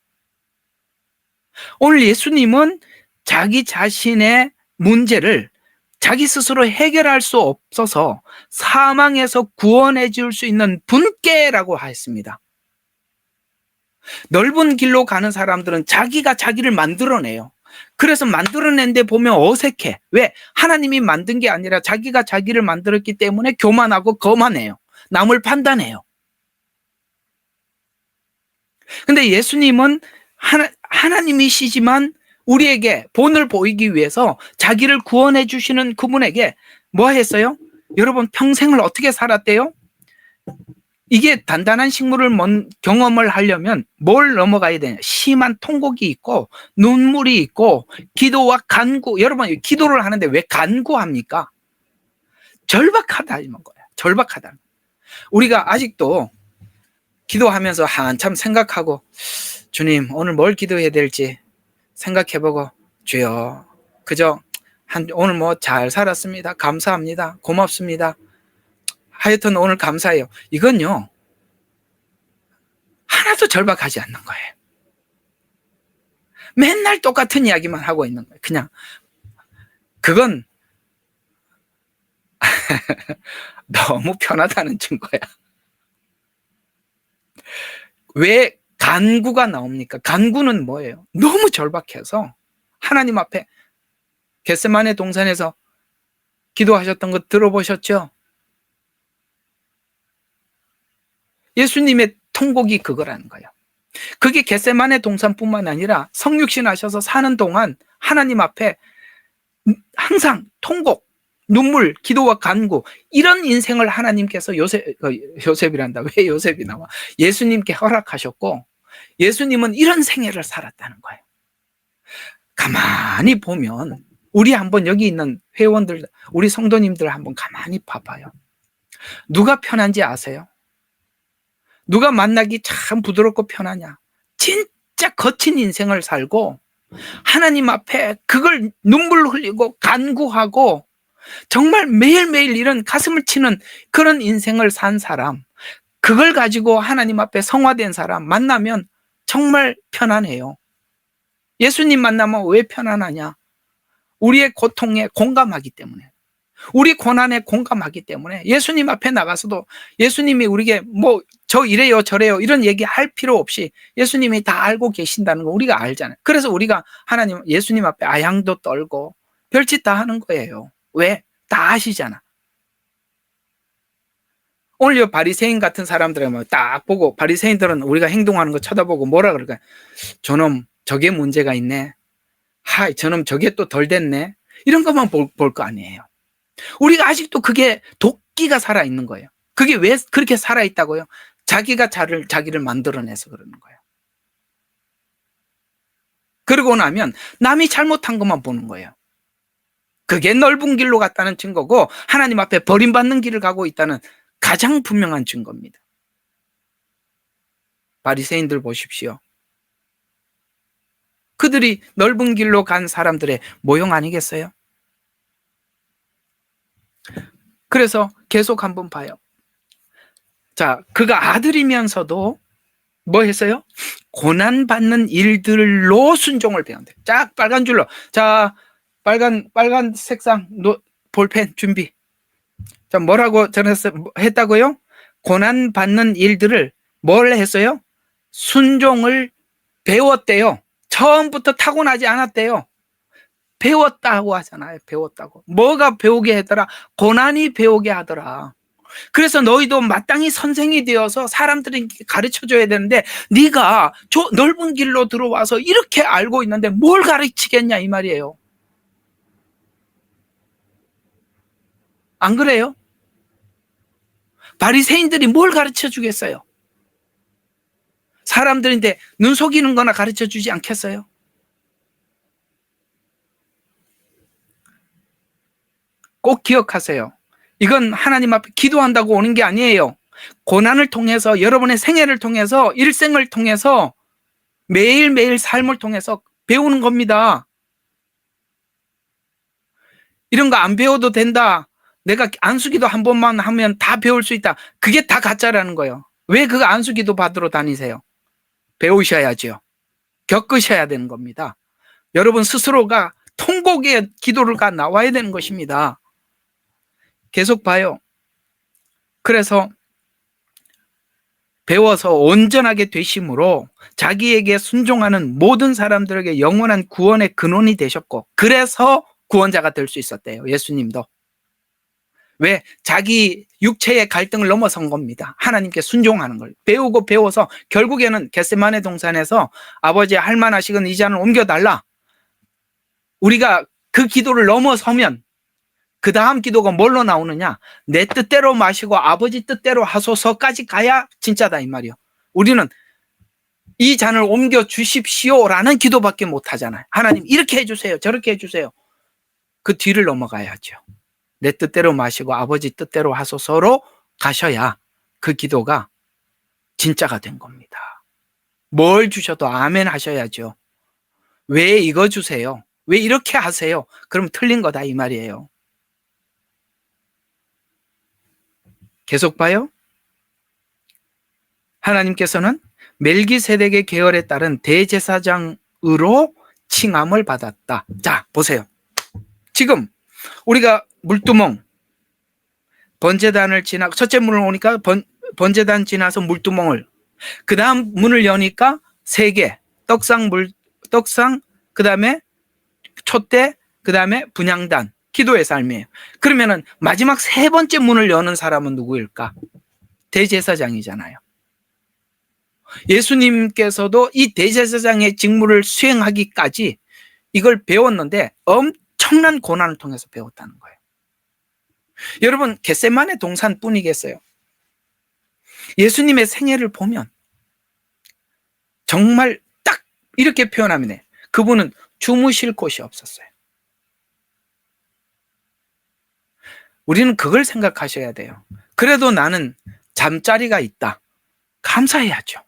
오늘 예수님은 자기 자신의 문제를 자기 스스로 해결할 수 없어서 사망에서 구원해 줄 수 있는 분께라고 했습니다. 넓은 길로 가는 사람들은 자기가 자기를 만들어내요. 그래서 만들어낸데 보면 어색해. 왜? 하나님이 만든 게 아니라 자기가 자기를 만들었기 때문에 교만하고 거만해요. 남을 판단해요. 근데 예수님은 하나님이시지만 우리에게 본을 보이기 위해서 자기를 구원해 주시는 그분에게 뭐 했어요? 여러분, 평생을 어떻게 살았대요? 이게 단단한 식물을 경험을 하려면 뭘 넘어가야 되냐? 심한 통곡이 있고 눈물이 있고 기도와 간구. 여러분, 기도를 하는데 왜 간구합니까? 절박하다는 거예요. 절박하다. 우리가 아직도 기도하면서 한참 생각하고, 주님, 오늘 뭘 기도해야 될지 생각해보고, 주여, 그저 오늘 뭐 잘 살았습니다. 감사합니다. 고맙습니다. 하여튼 오늘 감사해요. 이건요, 하나도 절박하지 않는 거예요. 맨날 똑같은 이야기만 하고 있는 거예요. 그냥 그건 너무 편하다는 증거야. 왜 간구가 나옵니까? 간구는 뭐예요? 너무 절박해서 하나님 앞에 겟세마네 동산에서 기도하셨던 거 들어보셨죠? 예수님의 통곡이 그거라는 거예요. 그게 겟세마네 동산뿐만 아니라 성육신 하셔서 사는 동안 하나님 앞에 항상 통곡, 눈물, 기도와 간구, 이런 인생을 하나님께서 요셉이란다. 왜 요셉이 나와? 예수님께 허락하셨고, 예수님은 이런 생애를 살았다는 거예요. 가만히 보면 우리 한번 여기 있는 회원들, 우리 성도님들 한번 가만히 봐봐요. 누가 편한지 아세요? 누가 만나기 참 부드럽고 편하냐? 진짜 거친 인생을 살고 하나님 앞에 그걸 눈물 흘리고 간구하고 정말 매일매일 이런 가슴을 치는 그런 인생을 산 사람, 그걸 가지고 하나님 앞에 성화된 사람 만나면 정말 편안해요. 예수님 만나면 왜 편안하냐? 우리의 고통에 공감하기 때문에, 우리 고난에 공감하기 때문에. 예수님 앞에 나가서도 예수님이 우리에게 뭐 저 이래요 저래요 이런 얘기 할 필요 없이 예수님이 다 알고 계신다는 거 우리가 알잖아요. 그래서 우리가 예수님 앞에 아양도 떨고 별짓 다 하는 거예요. 왜? 다 아시잖아. 오늘 이 바리새인 같은 사람들을 딱 보고, 바리새인들은 우리가 행동하는 거 쳐다보고 뭐라 그럴까요? 저놈 저게 문제가 있네. 하이, 저놈 저게 또 덜 됐네. 이런 것만 볼 거 아니에요. 우리가 아직도 그게 도끼가 살아있는 거예요. 그게 왜 그렇게 살아있다고요? 자기가 자기를 만들어내서 그러는 거예요. 그러고 나면 남이 잘못한 것만 보는 거예요. 그게 넓은 길로 갔다는 증거고 하나님 앞에 버림받는 길을 가고 있다는 가장 분명한 증거입니다. 바리새인들 보십시오. 그들이 넓은 길로 간 사람들의 모형 아니겠어요? 그래서 계속 한번 봐요. 자, 그가 아들이면서도 뭐 했어요? 고난받는 일들로 순종을 배운대. 쫙 빨간 줄로. 자, 빨간 색상 볼펜 준비. 자, 뭐라고 했다고요? 고난받는 일들을 뭘 했어요? 순종을 배웠대요. 처음부터 타고나지 않았대요. 배웠다고 하잖아요. 배웠다고. 뭐가 배우게 하더라? 고난이 배우게 하더라. 그래서 너희도 마땅히 선생이 되어서 사람들이 가르쳐줘야 되는데 네가 저 넓은 길로 들어와서 이렇게 알고 있는데 뭘 가르치겠냐 이 말이에요. 안 그래요? 바리새인들이 뭘 가르쳐 주겠어요? 사람들인데 눈 속이는 거나 가르쳐 주지 않겠어요? 꼭 기억하세요. 이건 하나님 앞에 기도한다고 오는 게 아니에요. 고난을 통해서 여러분의 생애를 통해서 일생을 통해서 매일매일 삶을 통해서 배우는 겁니다. 이런 거 안 배워도 된다. 내가 안수기도 한 번만 하면 다 배울 수 있다. 그게 다 가짜라는 거예요. 왜 그 안수기도 받으러 다니세요? 배우셔야죠. 겪으셔야 되는 겁니다. 여러분 스스로가 통곡의 기도가 나와야 되는 것입니다. 계속 봐요. 그래서 배워서 온전하게 되심으로 자기에게 순종하는 모든 사람들에게 영원한 구원의 근원이 되셨고, 그래서 구원자가 될 수 있었대요. 예수님도. 왜? 자기 육체의 갈등을 넘어선 겁니다. 하나님께 순종하는 걸 배우고 배워서 결국에는 겟세마네 동산에서 아버지 할 만하시건 이 잔을 옮겨달라. 우리가 그 기도를 넘어서면 그 다음 기도가 뭘로 나오느냐? 내 뜻대로 마시고 아버지 뜻대로 하소서까지 가야 진짜다 이 말이요. 우리는 이 잔을 옮겨 주십시오라는 기도밖에 못 하잖아요. 하나님 이렇게 해주세요, 저렇게 해주세요. 그 뒤를 넘어가야죠. 내 뜻대로 마시고 아버지 뜻대로 하소서로 가셔야 그 기도가 진짜가 된 겁니다. 뭘 주셔도 아멘 하셔야죠. 왜 이거 주세요? 왜 이렇게 하세요? 그럼 틀린 거다 이 말이에요. 계속 봐요. 하나님께서는 멜기세덱의 계열에 따른 대제사장으로 칭함을 받았다. 자, 보세요. 지금 우리가 물두멍, 번제단을 지나 첫째 문을 오니까 번제단 지나서 물두멍을, 그 다음 문을 여니까 세 개, 떡상, 그 다음에 촛대, 그 다음에 분향단, 기도의 삶이에요. 그러면은 마지막 세 번째 문을 여는 사람은 누구일까? 대제사장이잖아요. 예수님께서도 이 대제사장의 직무를 수행하기까지 이걸 배웠는데 엄청난 고난을 통해서 배웠다는 거예요. 여러분, 겟세마네 동산뿐이겠어요? 예수님의 생애를 보면 정말 딱 이렇게 표현하면 해요. 그분은 주무실 곳이 없었어요. 우리는 그걸 생각하셔야 돼요. 그래도 나는 잠자리가 있다. 감사해야죠.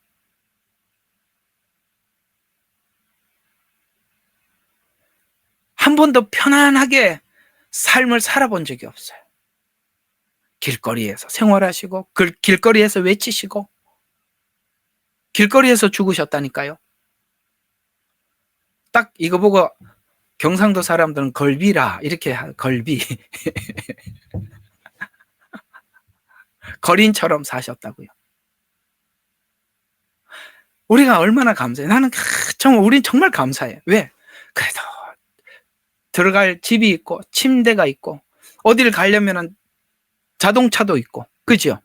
한 번도 편안하게 삶을 살아본 적이 없어요. 길거리에서 생활하시고, 길거리에서 외치시고, 길거리에서 죽으셨다니까요. 딱 이거 보고 경상도 사람들은 걸비라 이렇게 걸비 거린처럼 사셨다고요. 우리가 얼마나 감사해. 나는 정말 우린 정말 감사해. 왜? 그래도 들어갈 집이 있고 침대가 있고 어디를 가려면 자동차도 있고, 그죠?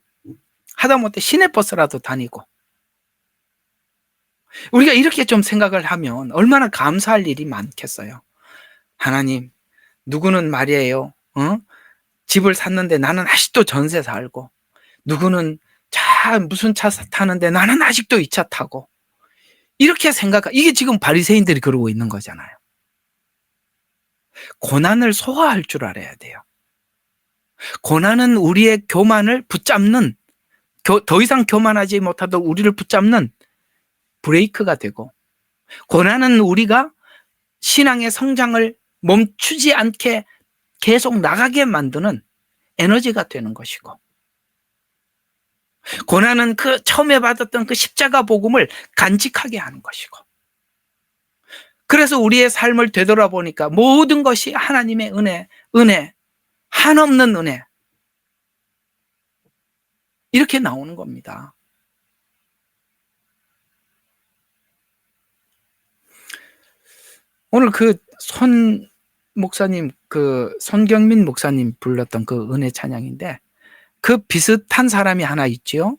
하다못해 시내버스라도 다니고. 우리가 이렇게 좀 생각을 하면 얼마나 감사할 일이 많겠어요. 하나님, 누구는 말이에요. 집을 샀는데 나는 아직도 전세 살고, 누구는 무슨 차 타는데 나는 아직도 이 차 타고. 이렇게 이게 지금 바리새인들이 그러고 있는 거잖아요. 고난을 소화할 줄 알아야 돼요. 고난은 우리의 교만을 붙잡는, 더 이상 교만하지 못하도록 우리를 붙잡는 브레이크가 되고, 고난은 우리가 신앙의 성장을 멈추지 않게 계속 나가게 만드는 에너지가 되는 것이고, 고난은 그 처음에 받았던 그 십자가 복음을 간직하게 하는 것이고, 그래서 우리의 삶을 되돌아보니까 모든 것이 하나님의 은혜, 한없는 은혜, 이렇게 나오는 겁니다. 오늘 그 손 목사님, 그 손경민 목사님 불렀던 그 은혜 찬양인데 그 비슷한 사람이 하나 있죠.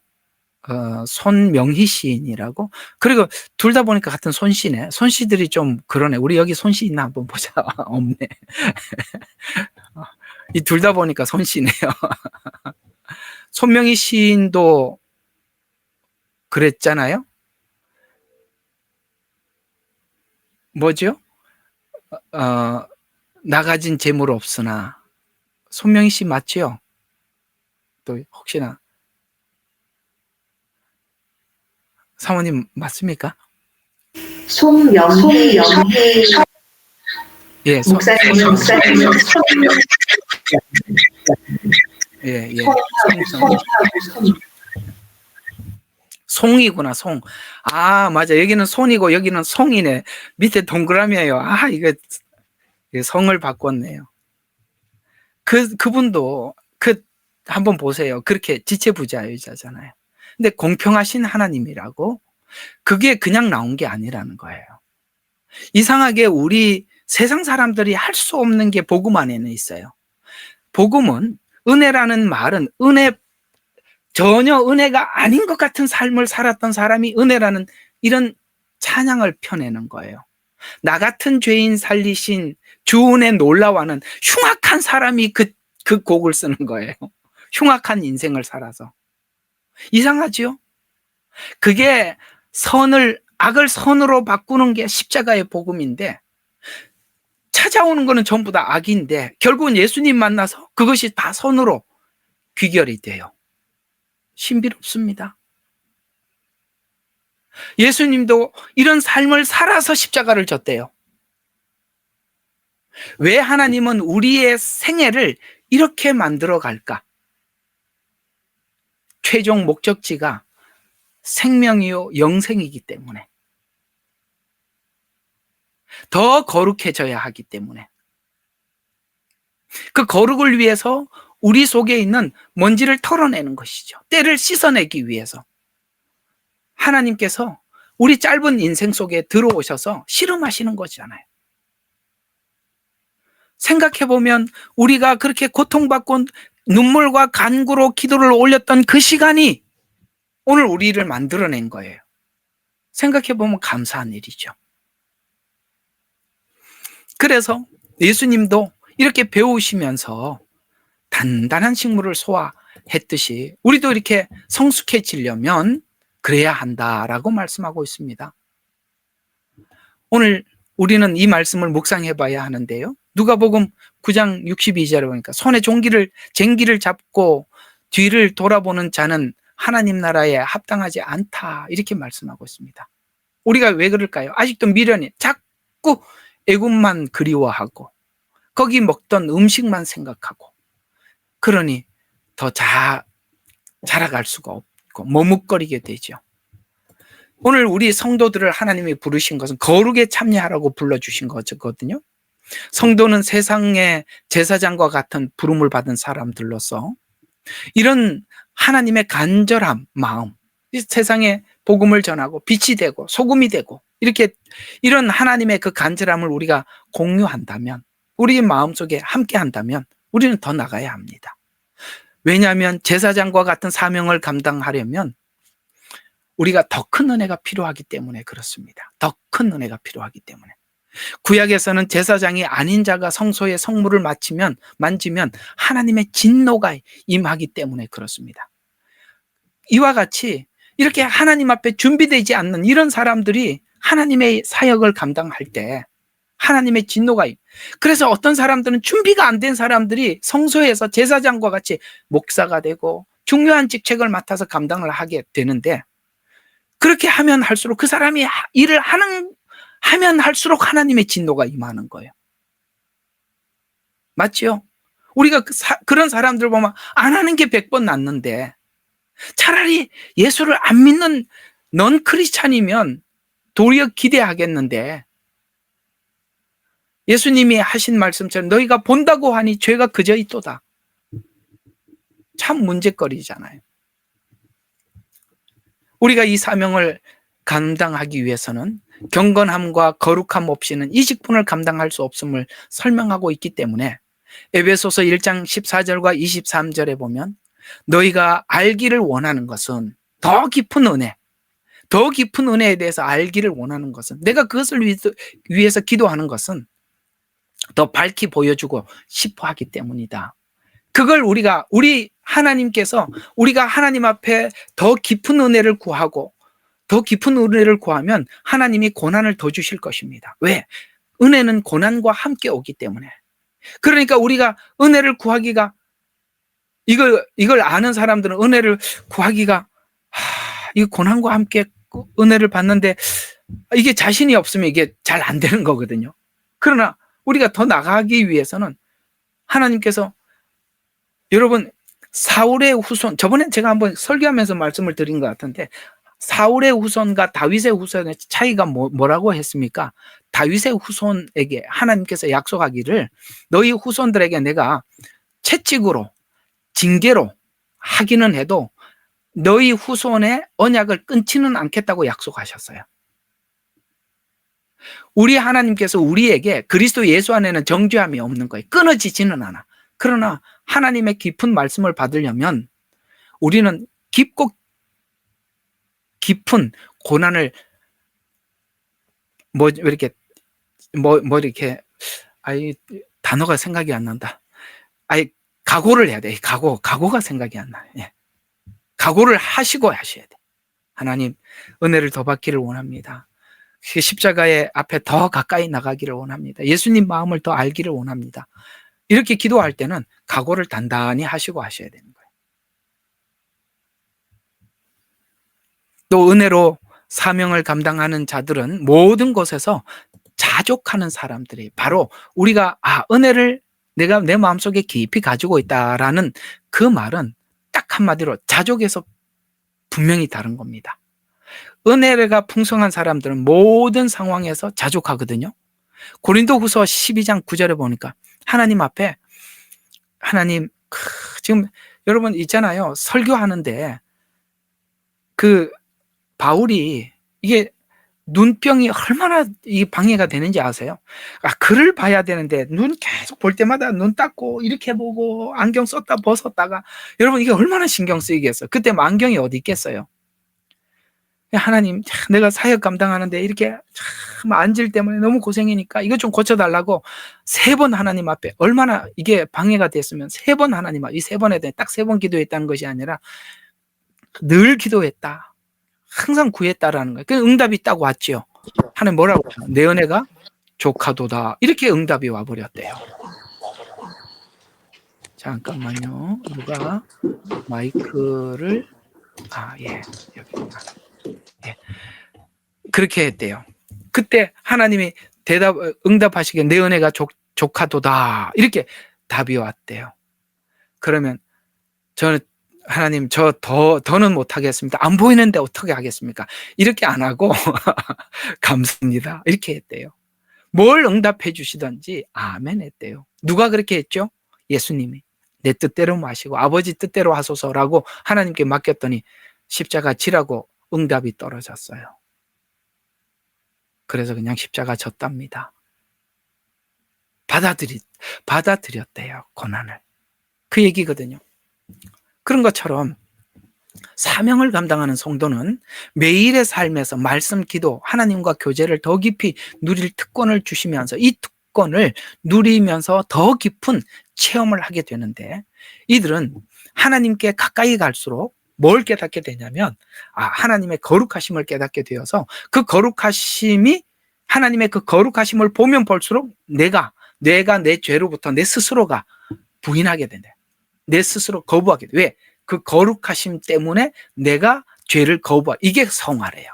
손명희 시인이라고. 그리고 둘 다 보니까 같은 손씨네. 손씨들이 좀 그러네. 우리 여기 손씨 있나 한번 보자. 없네. 이 둘 다 보니까 손씨네요. 손명희 시인도 그랬잖아요. 뭐죠? 나 가진 재물 없으나. 손명희 씨 맞죠? 또 혹시나 사모님 맞습니까? 송명희 예, 목사님은 예, 예. 송하고 송이구나, 송. 아, 맞아. 여기는 손이고 여기는 송이네. 밑에 동그라미예요. 아, 이거 성을 바꿨네요. 그분도 한번 보세요. 그렇게 지체부자유자잖아요. 근데 공평하신 하나님이라고 그게 그냥 나온 게 아니라는 거예요. 이상하게 우리 세상 사람들이 할 수 없는 게 복음 안에는 있어요. 복음은 은혜라는 말은 전혀 은혜가 아닌 것 같은 삶을 살았던 사람이 은혜라는 이런 찬양을 펴내는 거예요. 나 같은 죄인 살리신 주은혜 놀라워하는 흉악한 사람이 그 곡을 쓰는 거예요. 흉악한 인생을 살아서. 이상하죠? 그게 악을 선으로 바꾸는 게 십자가의 복음인데 찾아오는 거는 전부 다 악인데 결국은 예수님 만나서 그것이 다 선으로 귀결이 돼요. 신비롭습니다. 예수님도 이런 삶을 살아서 십자가를 졌대요. 왜 하나님은 우리의 생애를 이렇게 만들어 갈까? 최종 목적지가 생명이요 영생이기 때문에, 더 거룩해져야 하기 때문에, 그 거룩을 위해서 우리 속에 있는 먼지를 털어내는 것이죠. 때를 씻어내기 위해서 하나님께서 우리 짧은 인생 속에 들어오셔서 실험하시는 거잖아요. 생각해보면 우리가 그렇게 고통받고 눈물과 간구로 기도를 올렸던 그 시간이 오늘 우리를 만들어낸 거예요. 생각해보면 감사한 일이죠. 그래서 예수님도 이렇게 배우시면서 단단한 식물을 소화했듯이 우리도 이렇게 성숙해지려면 그래야 한다라고 말씀하고 있습니다. 오늘 우리는 이 말씀을 묵상해 봐야 하는데요. 누가복음 9장 62절에 보니까 손에 쟁기를 잡고 뒤를 돌아보는 자는 하나님 나라에 합당하지 않다 이렇게 말씀하고 있습니다. 우리가 왜 그럴까요? 아직도 미련이 자꾸 애굽만 그리워하고 거기 먹던 음식만 생각하고 그러니 더 자라갈 수가 없고 머뭇거리게 되죠. 오늘 우리 성도들을 하나님이 부르신 것은 거룩에 참여하라고 불러주신 거거든요. 성도는 세상의 제사장과 같은 부름을 받은 사람들로서 이런 하나님의 간절한 마음, 세상에 복음을 전하고 빛이 되고 소금이 되고 이런 하나님의 그 간절함을 우리가 공유한다면, 우리 마음속에 함께 한다면 우리는 더 나가야 합니다. 왜냐하면 제사장과 같은 사명을 감당하려면 우리가 더 큰 은혜가 필요하기 때문에 그렇습니다. 더 큰 은혜가 필요하기 때문에. 구약에서는 제사장이 아닌 자가 성소의 성물을 만지면 하나님의 진노가 임하기 때문에 그렇습니다. 이와 같이 이렇게 하나님 앞에 준비되지 않는 이런 사람들이 하나님의 사역을 감당할 때 하나님의 진노가 그래서 어떤 사람들은 준비가 안 된 사람들이 성소에서 제사장과 같이 목사가 되고 중요한 직책을 맡아서 감당을 하게 되는데, 그렇게 하면 할수록 그 사람이 일을 하면 할수록 하나님의 진노가 임하는 거예요. 맞죠? 우리가 그런 사람들 보면 안 하는 게 100번 낫는데, 차라리 예수를 안 믿는 넌 크리스찬이면 도리어 기대하겠는데, 예수님이 하신 말씀처럼 너희가 본다고 하니 죄가 그저 있도다. 참 문제거리잖아요. 우리가 이 사명을 감당하기 위해서는 경건함과 거룩함 없이는 이 직분을 감당할 수 없음을 설명하고 있기 때문에 에베소서 1장 14절과 23절에 보면 너희가 알기를 원하는 것은 더 깊은 은혜, 더 깊은 은혜에 대해서 알기를 원하는 것은, 내가 그것을 위해서 기도하는 것은 더 밝히 보여주고 싶어 하기 때문이다. 그걸 우리 하나님께서 우리가 하나님 앞에 더 깊은 은혜를 구하고 더 깊은 은혜를 구하면 하나님이 고난을 더 주실 것입니다. 왜? 은혜는 고난과 함께 오기 때문에. 그러니까 우리가 은혜를 구하기가, 이걸 아는 사람들은 은혜를 구하기가, 이 고난과 함께 은혜를 받는데 이게 자신이 없으면 이게 잘 안 되는 거거든요. 그러나 우리가 더 나가기 위해서는 하나님께서, 여러분, 사울의 후손, 저번에 제가 한번 설교하면서 말씀을 드린 것 같은데, 사울의 후손과 다윗의 후손의 차이가 뭐라고 했습니까? 다윗의 후손에게 하나님께서 약속하기를 너희 후손들에게 내가 채찍으로, 징계로 하기는 해도 너희 후손의 언약을 끊지는 않겠다고 약속하셨어요. 우리 하나님께서 우리에게 그리스도 예수 안에는 정죄함이 없는 거예요. 끊어지지는 않아. 그러나 하나님의 깊은 말씀을 받으려면 우리는 깊고 깊은 고난을 단어가 생각이 안 난다. 각오를 해야 돼. 각오가 생각이 안 나. 예. 각오를 하시고 하셔야 돼. 하나님, 은혜를 더 받기를 원합니다. 십자가의 앞에 더 가까이 나가기를 원합니다. 예수님 마음을 더 알기를 원합니다. 이렇게 기도할 때는 각오를 단단히 하시고 하셔야 되는 거예요. 또 은혜로 사명을 감당하는 자들은 모든 곳에서 자족하는 사람들이 바로 우리가 은혜를 내가 내 마음속에 깊이 가지고 있다라는 그 말은 딱 한마디로 자족에서 분명히 다른 겁니다. 은혜가 풍성한 사람들은 모든 상황에서 자족하거든요. 고린도후서 12장 9절에 보니까 하나님 앞에, 하나님, 지금 여러분 있잖아요. 설교하는데 그 바울이 이게 눈병이 얼마나 이 방해가 되는지 아세요? 글을 봐야 되는데 눈 계속 볼 때마다 눈 닦고 이렇게 보고 안경 썼다 벗었다가, 여러분 이게 얼마나 신경 쓰이겠어요. 그때 안경이 어디 있겠어요. 하나님, 내가 사역 감당하는데 이렇게 참 안질 때문에 너무 고생이니까 이거 좀 고쳐달라고 3번 하나님 앞에, 얼마나 이게 방해가 됐으면 3번 하나님 앞에, 이 3번에 대해 딱 3번 기도했다는 것이 아니라 늘 기도했다, 항상 구했다라는 거예요. 그 응답이 딱 왔죠. 하나님 뭐라고? 내 은혜가 족하도다. 이렇게 응답이 와버렸대요. 잠깐만요. 누가 마이크를, 여기구나. 예. 그렇게 했대요. 그때 하나님이 응답하시기에 내 은혜가 족하도다. 이렇게 답이 왔대요. 그러면 저는, 하나님, 더는 못하겠습니다. 안 보이는데 어떻게 하겠습니까? 이렇게 안 하고, 감사합니다. 이렇게 했대요. 뭘 응답해 주시든지, 아멘 했대요. 누가 그렇게 했죠? 예수님이. 내 뜻대로 마시고, 아버지 뜻대로 하소서라고 하나님께 맡겼더니, 십자가 지라고 응답이 떨어졌어요. 그래서 그냥 십자가 졌답니다. 받아들였대요, 고난을. 그 얘기거든요. 그런 것처럼 사명을 감당하는 성도는 매일의 삶에서 말씀, 기도, 하나님과 교제를 더 깊이 누릴 특권을 주시면서 이 특권을 누리면서 더 깊은 체험을 하게 되는데, 이들은 하나님께 가까이 갈수록 뭘 깨닫게 되냐면 하나님의 거룩하심을 깨닫게 되어서 그 거룩하심이, 하나님의 그 거룩하심을 보면 볼수록 내가 내 죄로부터 내 스스로가 부인하게 된다. 내 스스로 거부하게 돼. 왜? 그 거룩하심 때문에 내가 죄를 거부하. 이게 성화래요.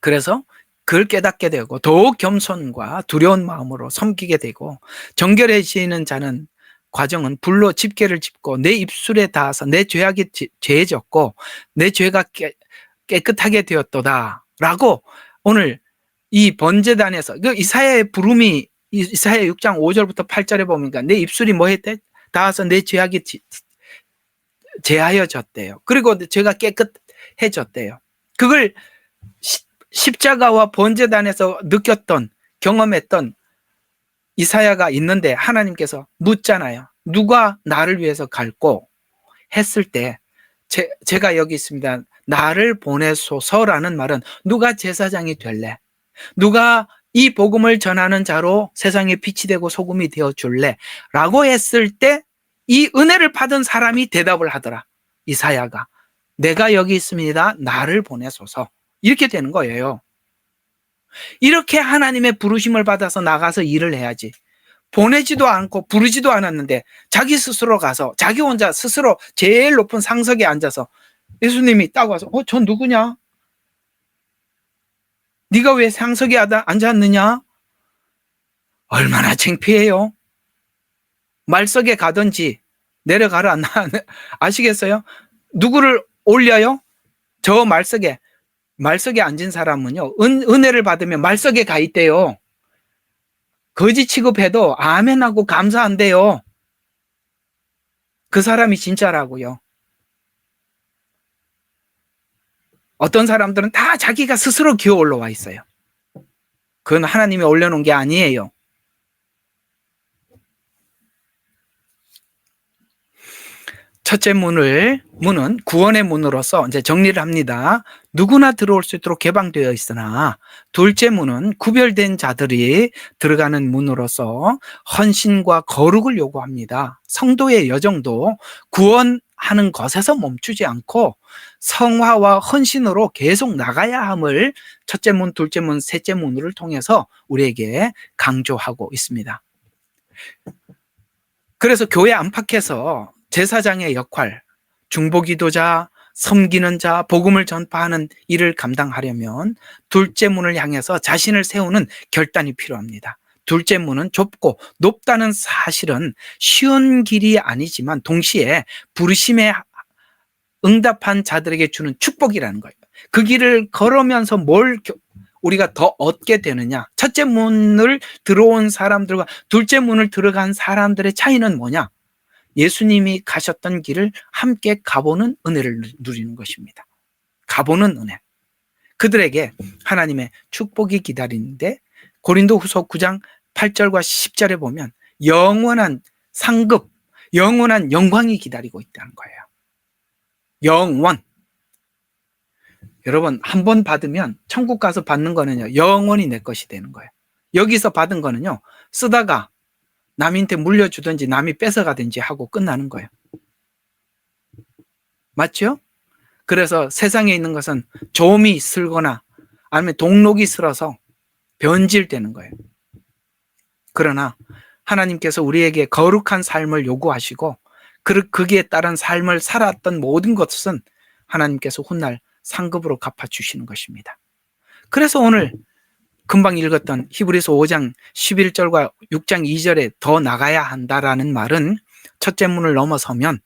그래서 그걸 깨닫게 되고 더욱 겸손과 두려운 마음으로 섬기게 되고, 정결해지는 자는 과정은 불로 집게를 짚고 내 입술에 닿아서 내 죄악이 죄졌고 내 죄가 깨끗하게 되었도다 라고 오늘 이 번제단에서 이사야의 부름이, 이사야 6장 5절부터 8절에 보니까 내 입술이 뭐 했대? 닿아서 내 죄악이 제하여졌대요. 그리고 죄가 깨끗해졌대요. 그걸 십자가와 번제단에서 느꼈던, 경험했던 이사야가 있는데 하나님께서 묻잖아요. 누가 나를 위해서 갈고 했을 때 제가 여기 있습니다. 나를 보내소서라는 말은 누가 제사장이 될래? 누가 이 복음을 전하는 자로 세상에 빛이 되고 소금이 되어 줄래? 라고 했을 때 이 은혜를 받은 사람이 대답을 하더라. 이사야가. 내가 여기 있습니다. 나를 보내소서. 이렇게 되는 거예요. 이렇게 하나님의 부르심을 받아서 나가서 일을 해야지. 보내지도 않고 부르지도 않았는데 자기 스스로 가서 자기 혼자 스스로 제일 높은 상석에 앉아서 예수님이 딱 와서 저 누구냐? 네가 왜 상석에 앉았느냐? 얼마나 창피해요. 말석에 가든지 내려가라. 아시겠어요? 누구를 올려요? 저 말석에 앉은 사람은요, 은혜를 받으면 말석에 가 있대요. 거지 취급해도 아멘하고 감사한대요. 그 사람이 진짜라고요. 어떤 사람들은 다 자기가 스스로 기어 올라와 있어요. 그건 하나님이 올려놓은 게 아니에요. 첫째 문은 구원의 문으로서 이제 정리를 합니다. 누구나 들어올 수 있도록 개방되어 있으나 둘째 문은 구별된 자들이 들어가는 문으로서 헌신과 거룩을 요구합니다. 성도의 여정도 구원하는 것에서 멈추지 않고 성화와 헌신으로 계속 나가야 함을 첫째 문, 둘째 문, 셋째 문을 통해서 우리에게 강조하고 있습니다. 그래서 교회 안팎에서 제사장의 역할, 중보기도자, 섬기는 자, 복음을 전파하는 일을 감당하려면 둘째 문을 향해서 자신을 세우는 결단이 필요합니다. 둘째 문은 좁고 높다는 사실은 쉬운 길이 아니지만 동시에 부르심에 응답한 자들에게 주는 축복이라는 거예요. 그 길을 걸으면서 뭘 우리가 더 얻게 되느냐? 첫째 문을 들어온 사람들과 둘째 문을 들어간 사람들의 차이는 뭐냐? 예수님이 가셨던 길을 함께 가보는 은혜를 누리는 것입니다. 가보는 은혜. 그들에게 하나님의 축복이 기다리는데 고린도후서 9장 8절과 10절에 보면 영원한 상급, 영원한 영광이 기다리고 있다는 거예요. 영원. 여러분, 한 번 받으면 천국 가서 받는 거는요, 영원히 내 것이 되는 거예요. 여기서 받은 거는요, 쓰다가 남한테 물려주든지 남이 뺏어가든지 하고 끝나는 거예요. 맞죠? 그래서 세상에 있는 것은 좀이 슬거나 아니면 동록이 슬어서 변질되는 거예요. 그러나 하나님께서 우리에게 거룩한 삶을 요구하시고 거기에 따른 삶을 살았던 모든 것은 하나님께서 훗날 상급으로 갚아주시는 것입니다. 그래서 오늘 금방 읽었던 히브리서 5장 11절과 6장 2절에 더 나가야 한다라는 말은 첫째 문을 넘어서면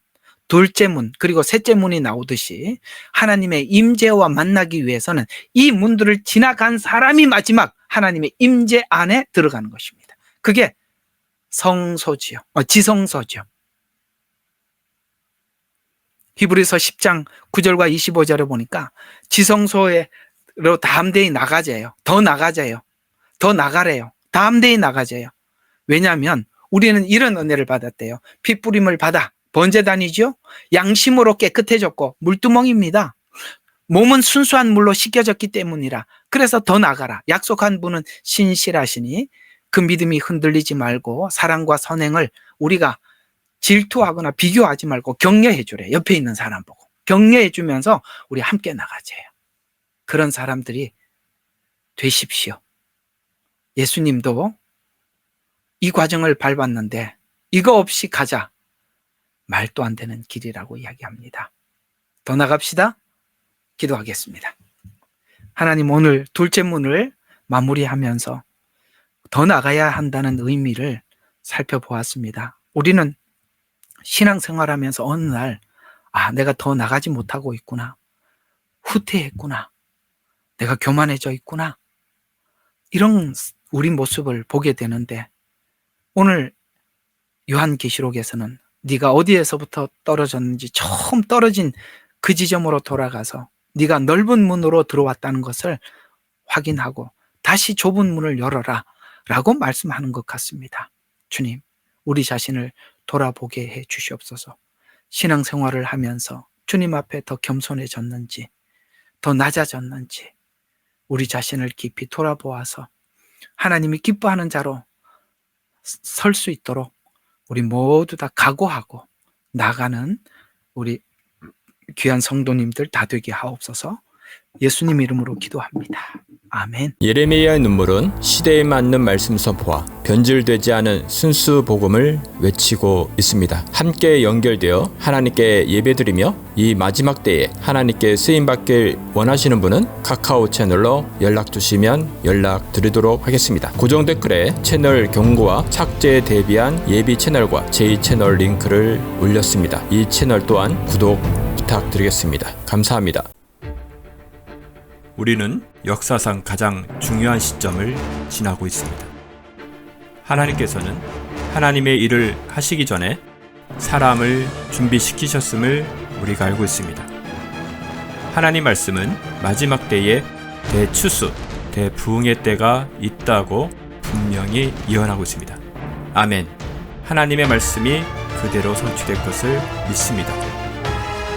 둘째 문 그리고 셋째 문이 나오듯이 하나님의 임재와 만나기 위해서는 이 문들을 지나간 사람이 마지막 하나님의 임재 안에 들어가는 것입니다. 그게 성소지요. 지성소죠. 히브리서 10장 9절과 25절에 보니까 지성소로 담대히 나가자요. 더 나가자요. 더 나가래요. 담대히 나가자요. 왜냐하면 우리는 이런 은혜를 받았대요. 핏부림을 받아 번제단이죠. 양심으로 깨끗해졌고 물두멍입니다. 몸은 순수한 물로 씻겨졌기 때문이라. 그래서 더 나가라. 약속한 분은 신실하시니 그 믿음이 흔들리지 말고 사랑과 선행을 우리가 질투하거나 비교하지 말고 격려해 주래. 옆에 있는 사람 보고 격려해 주면서 우리 함께 나가자요. 그런 사람들이 되십시오. 예수님도 이 과정을 밟았는데 이거 없이 가자. 말도 안 되는 길이라고 이야기합니다. 더 나갑시다. 기도하겠습니다. 하나님, 오늘 둘째 문을 마무리하면서 더 나가야 한다는 의미를 살펴보았습니다. 우리는 신앙생활하면서 어느 날 내가 더 나가지 못하고 있구나. 후퇴했구나. 내가 교만해져 있구나. 이런 우리 모습을 보게 되는데 오늘 요한계시록에서는 네가 어디에서부터 떨어졌는지 처음 떨어진 그 지점으로 돌아가서 네가 넓은 문으로 들어왔다는 것을 확인하고 다시 좁은 문을 열어라 라고 말씀하는 것 같습니다. 주님, 우리 자신을 돌아보게 해 주시옵소서. 신앙생활을 하면서 주님 앞에 더 겸손해졌는지, 더 낮아졌는지 우리 자신을 깊이 돌아보아서 하나님이 기뻐하는 자로 설 수 있도록 우리 모두 다 각오하고 나가는 우리 귀한 성도님들 다 되게 하옵소서. 예수님 이름으로 기도합니다. 아멘. 예레미야의 눈물은 시대에 맞는 말씀 선포와 변질되지 않은 순수 복음을 외치고 있습니다. 함께 연결되어 하나님께 예배드리며 이 마지막 때에 하나님께 쓰임받길 원하시는 분은 카카오 채널로 연락 주시면 연락 드리도록 하겠습니다. 고정 댓글에 채널 경고와 착제에 대비한 예비 채널과 제2채널 링크를 올렸습니다. 이 채널 또한 구독 부탁드리겠습니다. 감사합니다. 우리는 역사상 가장 중요한 시점을 지나고 있습니다. 하나님께서는 하나님의 일을 하시기 전에 사람을 준비시키셨음을 우리가 알고 있습니다. 하나님 말씀은 마지막 때에 대추수, 대부흥의 때가 있다고 분명히 예언하고 있습니다. 아멘. 하나님의 말씀이 그대로 성취될 것을 믿습니다.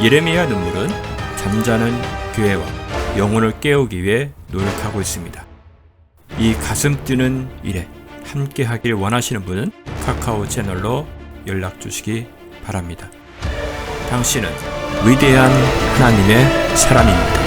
예레미야 눈물은 잠자는 교회와 영혼을 깨우기 위해 노력하고 있습니다. 이 가슴 뛰는 일에 함께 하길 원하시는 분은 카카오 채널로 연락 주시기 바랍니다. 당신은 위대한 하나님의 사람입니다.